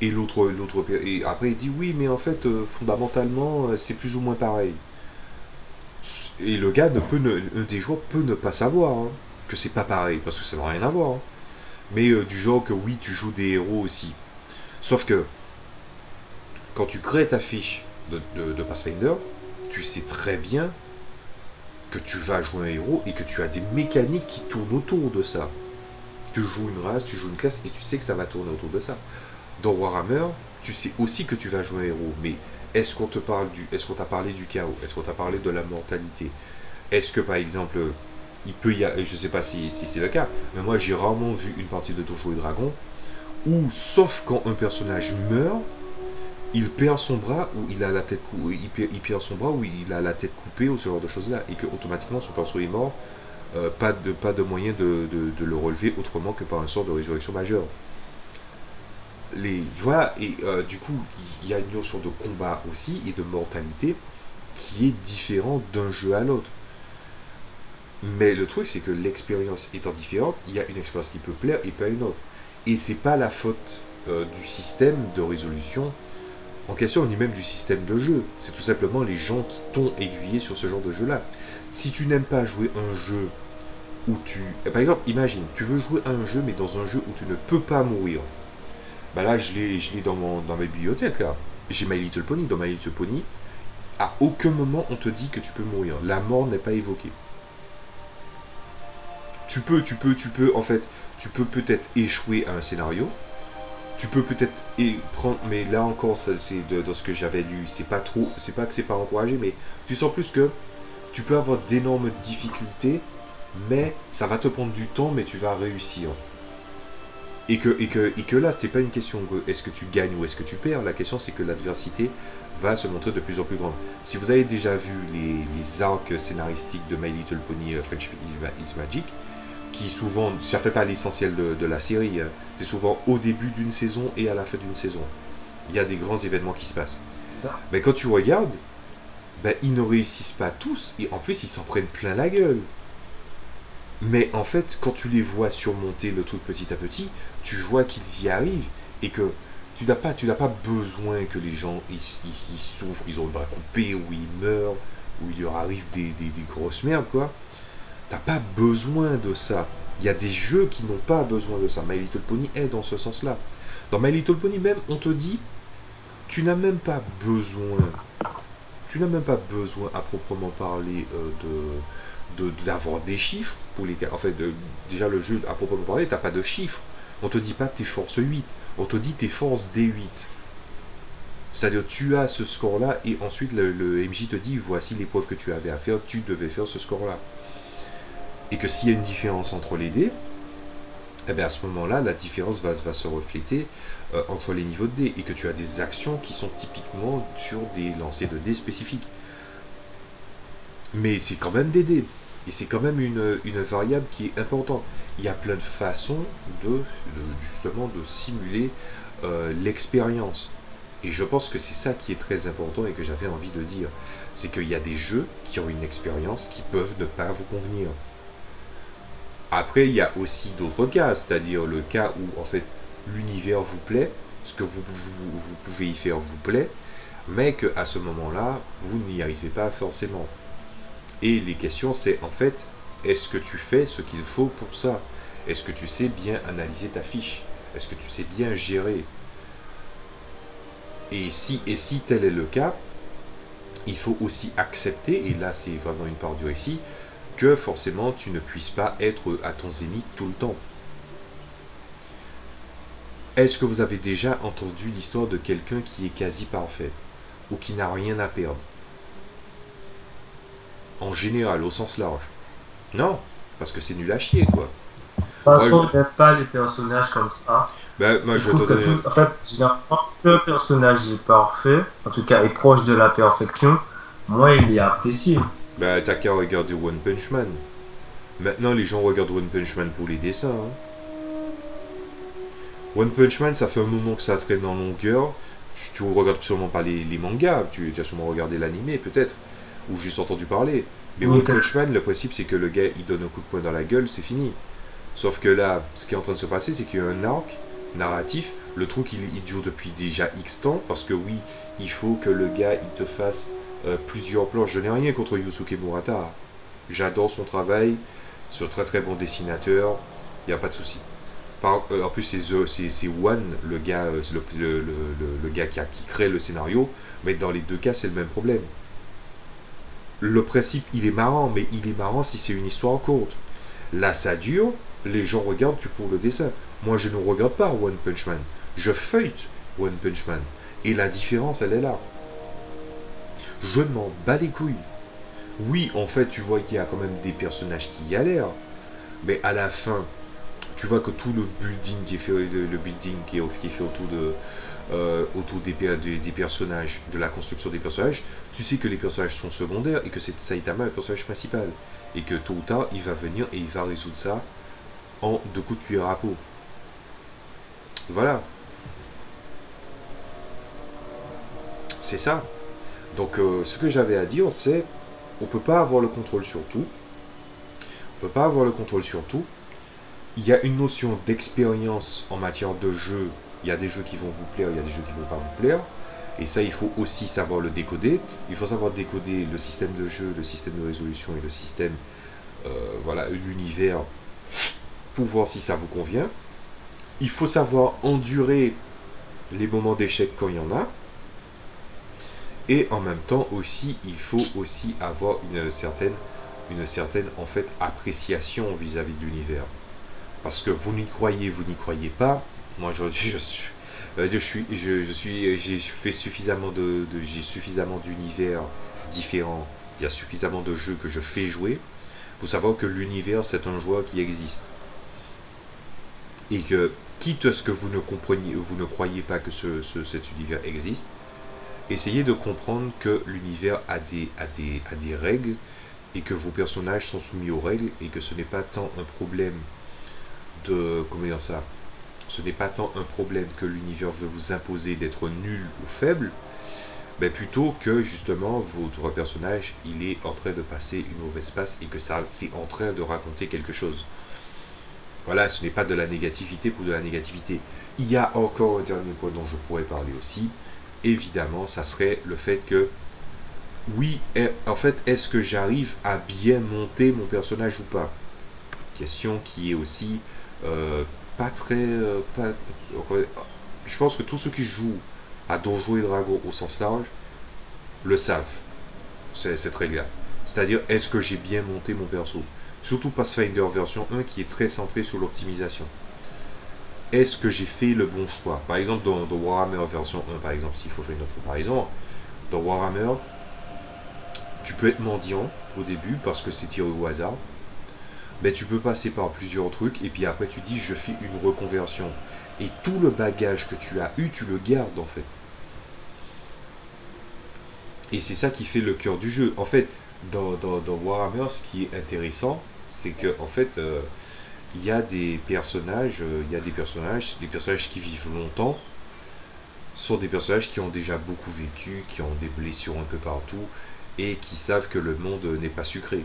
Et et après il dit, oui mais en fait, fondamentalement, c'est plus ou moins pareil. Et le gars un des joueurs peut ne pas savoir hein, que c'est pas pareil, parce que ça n'a rien à voir. Hein. Mais du genre que oui, tu joues des héros aussi. Sauf que, quand tu crées ta fiche de Pathfinder, tu sais très bien que tu vas jouer un héros et que tu as des mécaniques qui tournent autour de ça. Tu joues une race, tu joues une classe et tu sais que ça va tourner autour de ça. Dans Warhammer, tu sais aussi que tu vas jouer un héros, mais est-ce qu'on t'a parlé du chaos? Est-ce qu'on t'a parlé de la mortalité? Est-ce que par exemple, il peut y avoir, je sais pas si c'est le cas, mais moi j'ai rarement vu une partie de Donjons et Dragons où, sauf quand un personnage meurt, il perd son bras ou il a la tête il perd son bras ou il a la tête coupée ou ce genre de choses là et que automatiquement son perso est mort, pas de moyen de le relever autrement que par un sort de résurrection majeure. Tu vois, et du coup il y a une notion de combat aussi et de mortalité qui est différente d'un jeu à l'autre. Mais le truc c'est que l'expérience étant différente, il y a une expérience qui peut plaire et pas une autre. Et c'est pas la faute du système de résolution en question, ni même du système de jeu. C'est tout simplement les gens qui t'ont aiguillé sur ce genre de jeu-là. Si tu n'aimes pas jouer un jeu où tu... Par exemple, imagine, tu veux jouer à un jeu, mais dans un jeu où tu ne peux pas mourir. Bah là, je l'ai dans ma bibliothèque, là. J'ai My Little Pony. Dans My Little Pony, à aucun moment on te dit que tu peux mourir. La mort n'est pas évoquée. En fait, tu peux peut-être échouer à un scénario, Tu peux peut-être prendre, mais là encore, ça, c'est dans ce que j'avais lu, c'est pas trop, c'est pas que c'est pas encouragé, mais tu sens plus que tu peux avoir d'énormes difficultés, mais ça va te prendre du temps, mais tu vas réussir. Et que là, c'est pas une question de est-ce que tu gagnes ou est-ce que tu perds, la question c'est que l'adversité va se montrer de plus en plus grande. Si vous avez déjà vu les arcs scénaristiques de My Little Pony Friendship is Magic, qui souvent, ça fait pas l'essentiel de la série, hein. C'est souvent au début d'une saison et à la fin d'une saison. Il y a des grands événements qui se passent. Mais quand tu regardes, ben, ils ne réussissent pas tous, et en plus ils s'en prennent plein la gueule. Mais en fait, quand tu les vois surmonter le truc petit à petit, tu vois qu'ils y arrivent, et que tu n'as pas besoin que les gens ils souffrent, ils ont le bras coupé, ou ils meurent, ou il leur arrive des grosses merdes, quoi. T'as pas besoin de ça. Il y a des jeux qui n'ont pas besoin de ça. My Little Pony est dans ce sens-là. Dans My Little Pony même, on te dit, tu n'as même pas besoin, à proprement parler d'avoir des chiffres pour les cas. En fait, déjà le jeu à proprement parler, t'as pas de chiffres. On te dit pas t'es force 8, on te dit t'es force D8. C'est-à-dire tu as ce score-là et ensuite le MJ te dit voici l'épreuve que tu avais à faire, tu devais faire ce score-là. Et que s'il y a une différence entre les dés, eh bien à ce moment-là, la différence va se refléter entre les niveaux de dés. Et que tu as des actions qui sont typiquement sur des lancers de dés spécifiques. Mais c'est quand même des dés. Et c'est quand même une variable qui est importante. Il y a plein de façons justement de simuler l'expérience. Et je pense que c'est ça qui est très important et que j'avais envie de dire. C'est qu'il y a des jeux qui ont une expérience qui peuvent ne pas vous convenir. Après, il y a aussi d'autres cas, c'est-à-dire le cas où en fait l'univers vous plaît, ce que vous pouvez y faire vous plaît, mais qu'à ce moment-là, vous n'y arrivez pas forcément. Et les questions, c'est en fait, est-ce que tu fais ce qu'il faut pour ça? Est-ce que tu sais bien analyser ta fiche? Est-ce que tu sais bien gérer? Et si tel est le cas, il faut aussi accepter, et là c'est vraiment une part du récit, que forcément tu ne puisses pas être à ton zénith tout le temps. Est-ce que vous avez déjà entendu l'histoire de quelqu'un qui est quasi parfait ou qui n'a rien à perdre? En général, au sens large. Non, parce que c'est nul à chier, quoi. De toute façon, je n'aime pas les personnages comme ça. Ben, moi, je trouve que en fait, généralement, le personnage est parfait, en tout cas est proche de la perfection. Moi, il est apprécié. Ben, t'as qu'à regarder One Punch Man. Maintenant, les gens regardent One Punch Man pour les dessins. Hein. One Punch Man, ça fait un moment que ça traîne en longueur. Tu regardes sûrement pas les mangas. Tu as sûrement regardé l'animé, peut-être. Ou juste entendu parler. Mais One Punch Man, le principe, c'est que le gars, il donne un coup de poing dans la gueule, c'est fini. Sauf que là, ce qui est en train de se passer, c'est qu'il y a un arc narratif. Le truc, il dure depuis déjà X temps. Parce que oui, il faut que le gars, il te fasse plusieurs planches. Je n'ai rien contre Yusuke Murata. J'adore son travail. C'est un très très bon dessinateur. Il n'y a pas de souci. En plus, c'est One, le gars, le gars qui crée le scénario. Mais dans les deux cas, c'est le même problème. Le principe, il est marrant, mais il est marrant si c'est une histoire courte. Là, ça dure, les gens regardent que pour le dessin. Moi, je ne regarde pas One Punch Man. Je feuillete One Punch Man. Et la différence, elle est là. Je m'en bats les couilles. Oui, en fait, tu vois qu'il y a quand même des personnages qui galèrent. Mais à la fin, tu vois que tout le building qui est fait, autour des personnages, de la construction des personnages, tu sais que les personnages sont secondaires et que c'est Saitama le personnage principal. Et que tôt ou tard, il va venir et il va résoudre ça en 2 coups de cuillère à peau. Voilà. C'est ça. Donc, ce que j'avais à dire, c'est on peut pas avoir le contrôle sur tout. On peut pas avoir le contrôle sur tout. Il y a une notion d'expérience en matière de jeu. Il y a des jeux qui vont vous plaire, il y a des jeux qui ne vont pas vous plaire. Et ça, il faut aussi savoir le décoder. Il faut savoir décoder le système de jeu, le système de résolution et le système, voilà, l'univers, pour voir si ça vous convient. Il faut savoir endurer les moments d'échec quand il y en a. Et en même temps aussi, il faut aussi avoir une certaine en fait appréciation vis-à-vis de l'univers. Parce que vous n'y croyez pas. Moi, j'ai fait suffisamment j'ai suffisamment d'univers différents. Il y a suffisamment de jeux que je fais jouer pour savoir que l'univers c'est un joueur qui existe et que quitte à ce que vous ne compreniez, vous ne croyez pas que cet univers existe, essayez de comprendre que l'univers a des règles et que vos personnages sont soumis aux règles et que ce n'est pas tant un problème de comment dire ça, ce n'est pas tant un problème que l'univers veut vous imposer d'être nul ou faible, mais plutôt que justement votre personnage il est en train de passer une mauvaise passe et que ça c'est en train de raconter quelque chose. Voilà, ce n'est pas de la négativité pour de la négativité. Il y a encore un dernier point dont je pourrais parler aussi. Évidemment, ça serait le fait que oui, en fait, est-ce que j'arrive à bien monter mon personnage ou pas? Question qui est aussi pas très... je pense que tous ceux qui jouent à Donjons et Dragons au sens large le savent, cette règle-là. C'est-à-dire, est-ce que j'ai bien monté mon perso? Surtout Pathfinder version 1 qui est très centré sur l'optimisation. Est-ce que j'ai fait le bon choix? Par exemple, dans Warhammer version 1, par exemple, s'il faut faire une autre comparaison, dans Warhammer, tu peux être mendiant au début parce que c'est tiré au hasard, mais tu peux passer par plusieurs trucs et puis après tu dis je fais une reconversion. Et tout le bagage que tu as eu, tu le gardes en fait. Et c'est ça qui fait le cœur du jeu. En fait, dans Warhammer, ce qui est intéressant, c'est que en fait, il y a des personnages, les personnages qui vivent longtemps, sont des personnages qui ont déjà beaucoup vécu, qui ont des blessures un peu partout, et qui savent que le monde n'est pas sucré.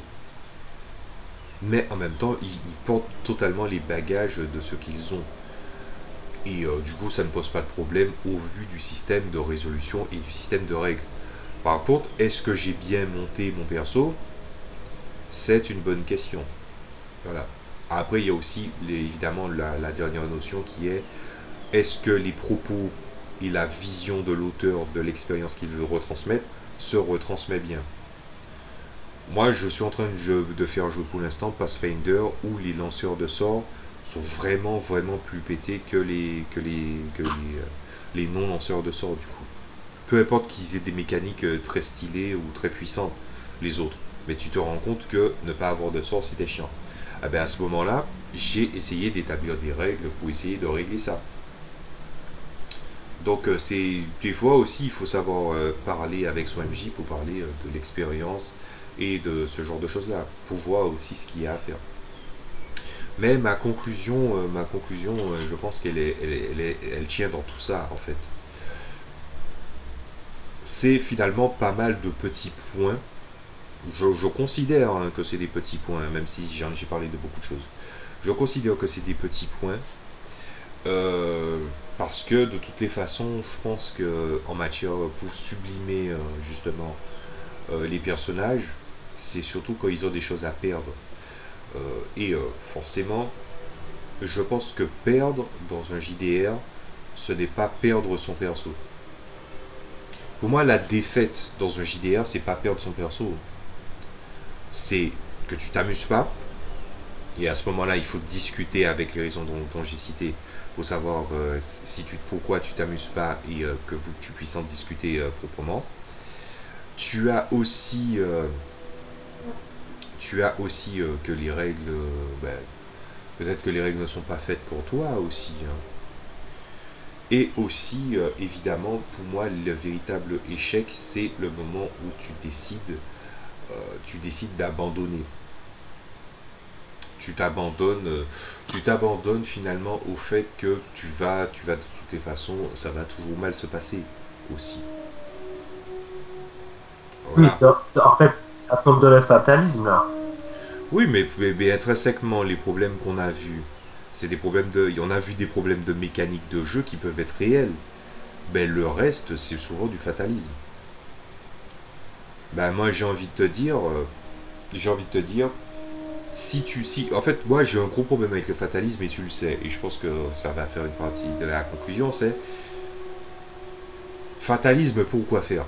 Mais en même temps, ils portent totalement les bagages de ce qu'ils ont. Et du coup, ça ne pose pas de problème au vu du système de résolution et du système de règles. Par contre, est-ce que j'ai bien monté mon perso? C'est une bonne question. Voilà. Après, il y a aussi évidemment la dernière notion qui est est-ce que les propos et la vision de l'auteur de l'expérience qu'il veut retransmettre se retransmet bien. Moi, je suis en train de faire jouer pour l'instant Pathfinder où les lanceurs de sorts sont vraiment plus pétés que les non-lanceurs de sorts du coup. Peu importe qu'ils aient des mécaniques très stylées ou très puissantes, les autres. Mais tu te rends compte que ne pas avoir de sort, c'était chiant. Ah ben à ce moment-là, j'ai essayé d'établir des règles pour essayer de régler ça. Donc c'est des fois aussi, il faut savoir parler avec son MJ pour parler de l'expérience et de ce genre de choses-là, pour voir aussi ce qu'il y a à faire. Mais ma conclusion, je pense elle tient dans tout ça en fait. C'est finalement pas mal de petits points. Je considère hein, que c'est des petits points, même si j'ai parlé de beaucoup de choses. Je considère que c'est des petits points parce que de toutes les façons, je pense que en matière pour sublimer justement les personnages, c'est surtout quand ils ont des choses à perdre. Et forcément, je pense que perdre dans un JDR, ce n'est pas perdre son perso. Pour moi, la défaite dans un JDR, c'est pas perdre son perso. C'est que tu t'amuses pas. Et à ce moment-là, il faut discuter avec les raisons dont j'ai cité pour savoir pourquoi tu t'amuses pas et que tu puisses en discuter proprement. Tu as aussi, que les règles, peut-être que les règles ne sont pas faites pour toi aussi. Hein. Et aussi, évidemment, pour moi, le véritable échec, c'est le moment où tu décides d'abandonner. Tu t'abandonnes finalement au fait que tu vas de toutes les façons, ça va toujours mal se passer aussi. Oui, Voilà. en fait, ça tombe dans le fatalisme là. Oui, mais intrinsèquement, les problèmes qu'on a vus, c'est des problèmes on a vu des problèmes de mécanique de jeu qui peuvent être réels. Ben, le reste, c'est souvent du fatalisme. Ben, moi, j'ai envie de te dire, en fait, moi, j'ai un gros problème avec le fatalisme et tu le sais, et je pense que ça va faire une partie de la conclusion, c'est fatalisme, pourquoi faire?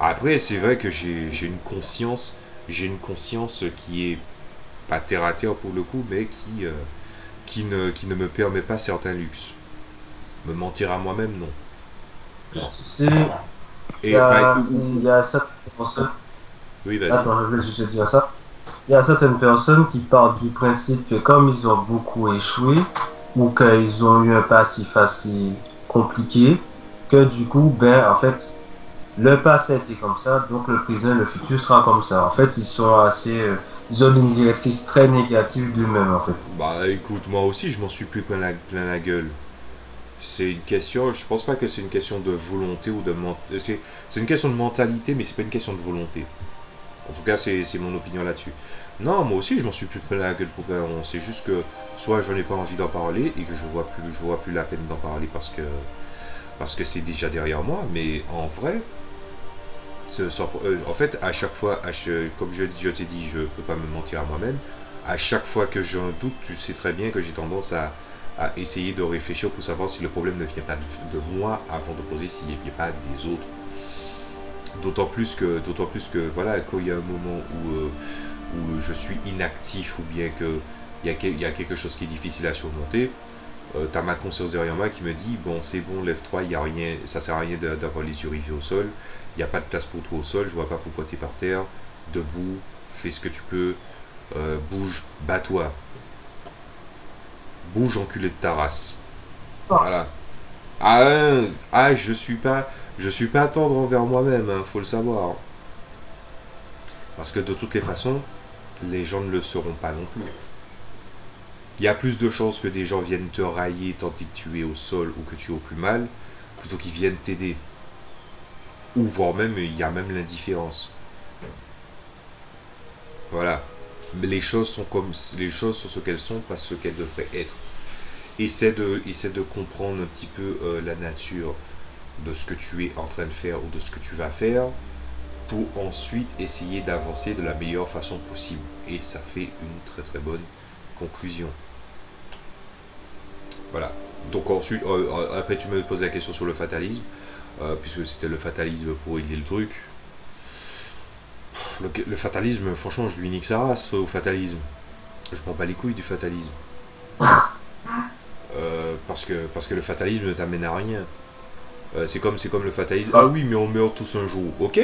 Après, c'est vrai que j'ai une conscience qui est pas terre à terre pour le coup, mais qui ne me permet pas certains luxes. Me mentir à moi-même, non. Tu sais, Et bah, il y a certaines personnes. oui, vas-y. Attends, je vais juste te dire ça. Il y a certaines personnes qui partent du principe que comme ils ont beaucoup échoué, ou qu'ils ont eu un passif assez compliqué, que du coup, ben, en fait, le passé était comme ça, donc le présent, le futur sera comme ça. En fait, ils sont assez, ils ont une directrice très négative d'eux-mêmes, en fait. Bah écoute, moi aussi je m'en suis pris plein la gueule. C'est une question, je pense pas que c'est une question de volonté ou de c'est une question de mentalité, mais c'est pas une question de volonté. En tout cas, c'est mon opinion là-dessus. Non, moi aussi je m'en suis pris plein la gueule pour rien. C'est juste que soit je n'ai pas envie d'en parler et que je vois plus la peine d'en parler parce que c'est déjà derrière moi, mais en vrai, en fait, à chaque fois, comme je t'ai dit, je peux pas me mentir à moi-même. À chaque fois que j'ai un doute, tu sais très bien que j'ai tendance à essayer de réfléchir pour savoir si le problème ne vient pas de moi avant de poser s'il ne vient pas des autres. D'autant plus que voilà, quand il y a un moment où je suis inactif ou bien qu'il y a quelque chose qui est difficile à surmonter, t'as ma conscience derrière moi qui me dit bon c'est bon, lève-toi, y a rien, ça sert à rien d'avoir les yeux rivés au sol, il n'y a pas de place pour toi au sol, je vois pas pourquoi t'es par terre, debout, fais ce que tu peux, bouge, bats-toi, bouge enculé de ta race. Voilà. Je suis pas tendre envers moi-même, hein, faut le savoir. Parce que de toutes les façons, les gens ne le seront pas non plus. Il y a plus de chances que des gens viennent te railler tandis que tu es au sol ou que tu es au plus mal, plutôt qu'ils viennent t'aider. Ou voire même, il y a même l'indifférence. Voilà. Mais les choses sont ce qu'elles sont, pas ce qu'elles devraient être. Essaie de comprendre un petit peu la nature de ce que tu es en train de faire ou de ce que tu vas faire pour ensuite essayer d'avancer de la meilleure façon possible. Et ça fait une très très bonne conclusion. Voilà. Donc ensuite, après tu me poses la question sur le fatalisme, puisque c'était le fatalisme pour régler le truc. Le fatalisme, franchement, je lui nique sa race au fatalisme. Je m'en bats les couilles du fatalisme. Parce que le fatalisme ne t'amène à rien. C'est comme le fatalisme. Ah oui, mais on meurt tous un jour. Ok.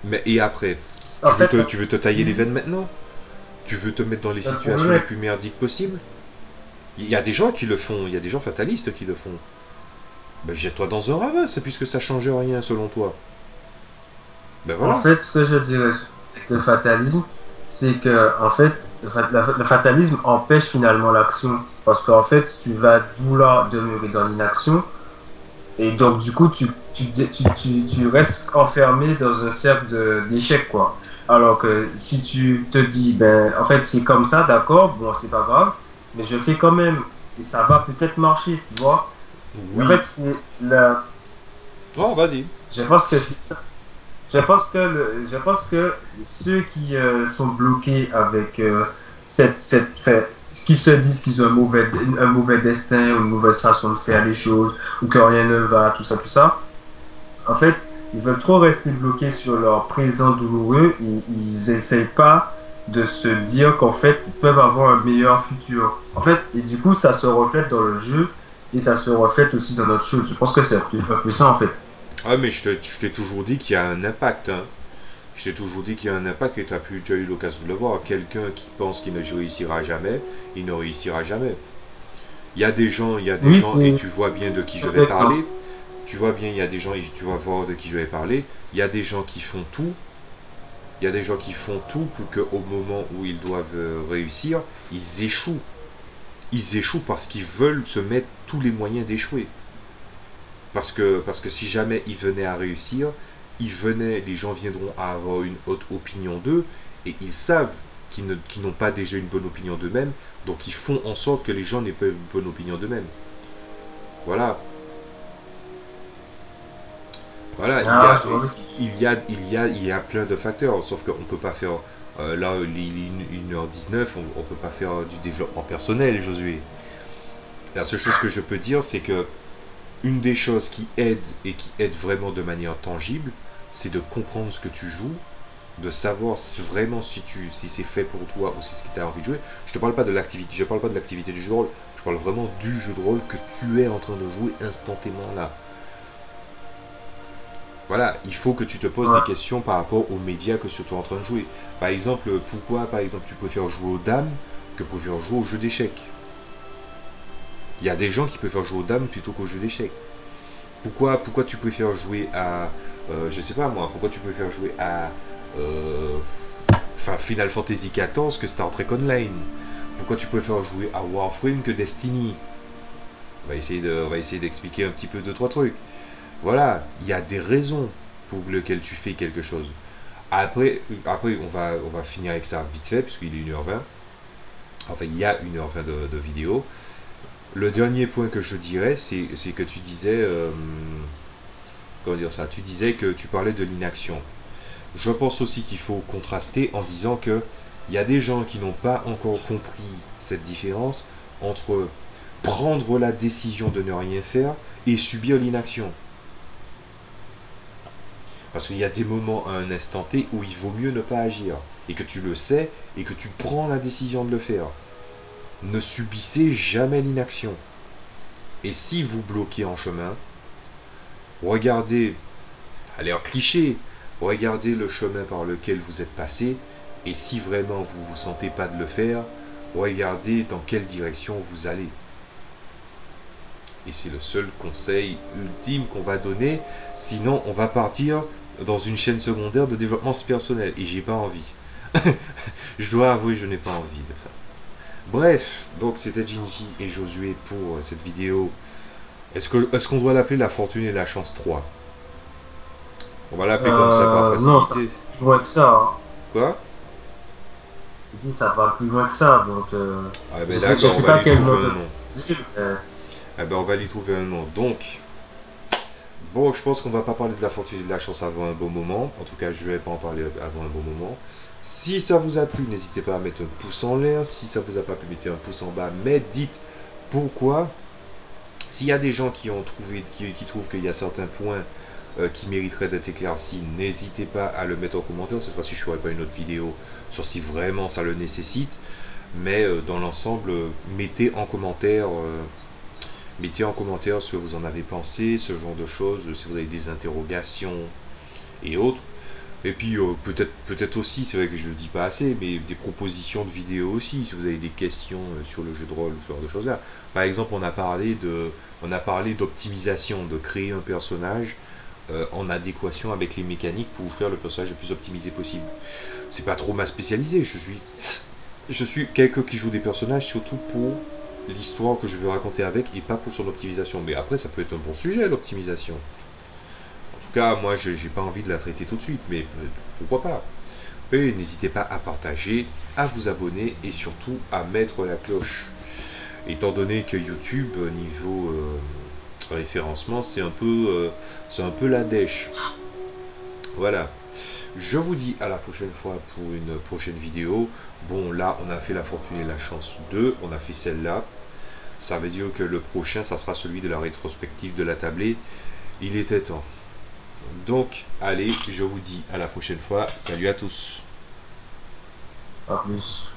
Mais et après, En fait, tu veux te tailler les veines maintenant? Tu veux te mettre dans les le situations les problème, plus merdiques possibles? Il y a des gens qui le font, il y a des gens fatalistes qui le font. Ben jette-toi dans un ravin, c'est puisque ça change rien selon toi. Ben en voilà. fait, ce que je dirais avec le fatalisme, c'est que, en fait, le fatalisme empêche finalement l'action. Parce qu'en fait, tu vas vouloir demeurer dans l'inaction. Et donc, du coup, tu restes enfermé dans un cercle d'échecs, quoi. Alors que si tu te dis, ben, en fait, c'est comme ça, d'accord, bon, c'est pas grave, mais je fais quand même, et ça va peut-être marcher, tu vois. En Oui. fait, c'est la, Oh, vas-y. je pense que c'est ça. Je pense que ceux qui sont bloqués avec fait, qui se disent qu'ils ont un mauvais destin, ou une mauvaise façon de faire les choses, ou que rien ne va, tout ça, en fait, ils veulent trop rester bloqués sur leur présent douloureux et ils essayent pas de se dire qu'en fait, ils peuvent avoir un meilleur futur. En fait, et du coup, ça se reflète dans le jeu et ça se reflète aussi dans notre chose. Je pense que c'est un peu ça, en fait. Ah, mais je t'ai toujours dit qu'il y a un impact, hein. Je t'ai toujours dit qu'il y a un impact et tu as déjà eu l'occasion de le voir. Quelqu'un qui pense qu'il ne réussira jamais, il ne réussira jamais. Il y a des gens, et Oui, tu vois bien de qui je c'est vais un exemple. parler. Tu vois bien, il y a des gens, et tu vas voir de qui je vais parler. Il y a des gens qui font tout. Il y a des gens qui font tout pour qu'au moment où ils doivent réussir, ils échouent. Ils échouent parce qu'ils veulent se mettre tous les moyens d'échouer. Parce que si jamais ils venaient à réussir, les gens viendront à avoir une haute opinion d'eux, et ils savent qu'ils n'ont pas déjà une bonne opinion d'eux-mêmes, donc ils font en sorte que les gens n'aient pas une bonne opinion d'eux-mêmes. Voilà. Voilà, Ah, je vois. il y a plein de facteurs, sauf qu'on ne peut pas faire, là, il est 1h19, on ne peut pas faire du développement personnel, Josué. La seule chose que je peux dire, c'est que une des choses qui aide et qui aide vraiment de manière tangible, c'est de comprendre ce que tu joues, de savoir vraiment si c'est fait pour toi ou si c'est ce que tu as envie de jouer. Je te parle pas de l'activité, je parle pas de l'activité du jeu de rôle, je Je parle vraiment du jeu de rôle que tu es en train de jouer instantanément là. Voilà, il faut que tu te poses Ouais. des questions par rapport aux médias que tu es en train de jouer. Par exemple, pourquoi par exemple tu préfères jouer aux dames que préfères jouer au jeu d'échecs? Il y a des gens qui préfèrent jouer aux dames plutôt qu'au jeu d'échecs. Pourquoi tu préfères jouer à... je sais pas moi, pourquoi tu préfères jouer à... Final Fantasy XIV que Star Trek Online? Pourquoi tu préfères jouer à Warframe que Destiny? On va essayer d'expliquer un petit peu deux, trois trucs. Voilà, il y a des raisons pour lesquelles tu fais quelque chose. Après on va finir avec ça vite fait, puisqu'il est 1h20. Enfin, il y a 1h20 de vidéo. Le dernier point que je dirais, c'est que tu disais... comment dire ça? Tu disais que tu parlais de l'inaction. Je pense aussi qu'il faut contraster en disant que il y a des gens qui n'ont pas encore compris cette différence entre prendre la décision de ne rien faire et subir l'inaction. Parce qu'il y a des moments à un instant T où il vaut mieux ne pas agir. Et que tu le sais et que tu prends la décision de le faire. Ne subissez jamais l'inaction. Et si vous bloquez en chemin, regardez, allez en cliché, regardez le chemin par lequel vous êtes passé. Et si vraiment vous ne vous sentez pas de le faire, regardez dans quelle direction vous allez. Et c'est le seul conseil ultime qu'on va donner. Sinon, on va partir dans une chaîne secondaire de développement personnel. Et j'ai pas envie. Je dois avouer, je n'ai pas envie de ça. Bref, donc c'était Jinji et Josué pour cette vidéo. Est-ce qu'on doit l'appeler la fortune et la chance 3? On va l'appeler comme ça par Non, ça va facilité. plus loin que ça. Hein. Quoi? Je dis, ça va plus loin que ça. Donc, Ah ben je d'accord, sais on pas va lui quel trouver mot un nom. dire, mais Ah ben on va lui trouver un nom. Donc, bon, je pense qu'on va pas parler de la fortune et de la chance avant un bon moment. En tout cas, je vais pas en parler avant un bon moment. Si ça vous a plu, n'hésitez pas à mettre un pouce en l'air. Si ça vous a pas plu, mettez un pouce en bas. Mais dites pourquoi. S'il y a des gens qui ont trouvé, qui trouvent qu'il y a certains points qui mériteraient d'être éclaircis, n'hésitez pas à le mettre en commentaire. Cette fois-ci, je ne ferai pas une autre vidéo sur si vraiment ça le nécessite. Mais dans l'ensemble, mettez en commentaire ce que vous en avez pensé, ce genre de choses, si vous avez des interrogations et autres. Et puis peut-être aussi, c'est vrai que je ne le dis pas assez, mais des propositions de vidéos aussi, si vous avez des questions sur le jeu de rôle, ce genre de choses-là. Par exemple, on a parlé d'optimisation, de créer un personnage en adéquation avec les mécaniques pour faire le personnage le plus optimisé possible. C'est pas trop ma spécialité, je suis quelqu'un qui joue des personnages surtout pour l'histoire que je veux raconter avec et pas pour son optimisation. Mais après, ça peut être un bon sujet, l'optimisation. En tout cas, moi, j'ai pas envie de la traiter tout de suite, mais pourquoi pas. Et n'hésitez pas à partager, à vous abonner et surtout à mettre la cloche. Étant donné que YouTube, niveau référencement, c'est un peu la dèche. Voilà. Je vous dis à la prochaine fois pour une prochaine vidéo. Bon, là, on a fait la fortune et la chance 2. On a fait celle-là. Ça veut dire que le prochain, ça sera celui de la rétrospective de la tablée. Il était temps. Donc, allez, je vous dis à la prochaine fois. Salut à tous. pas plus.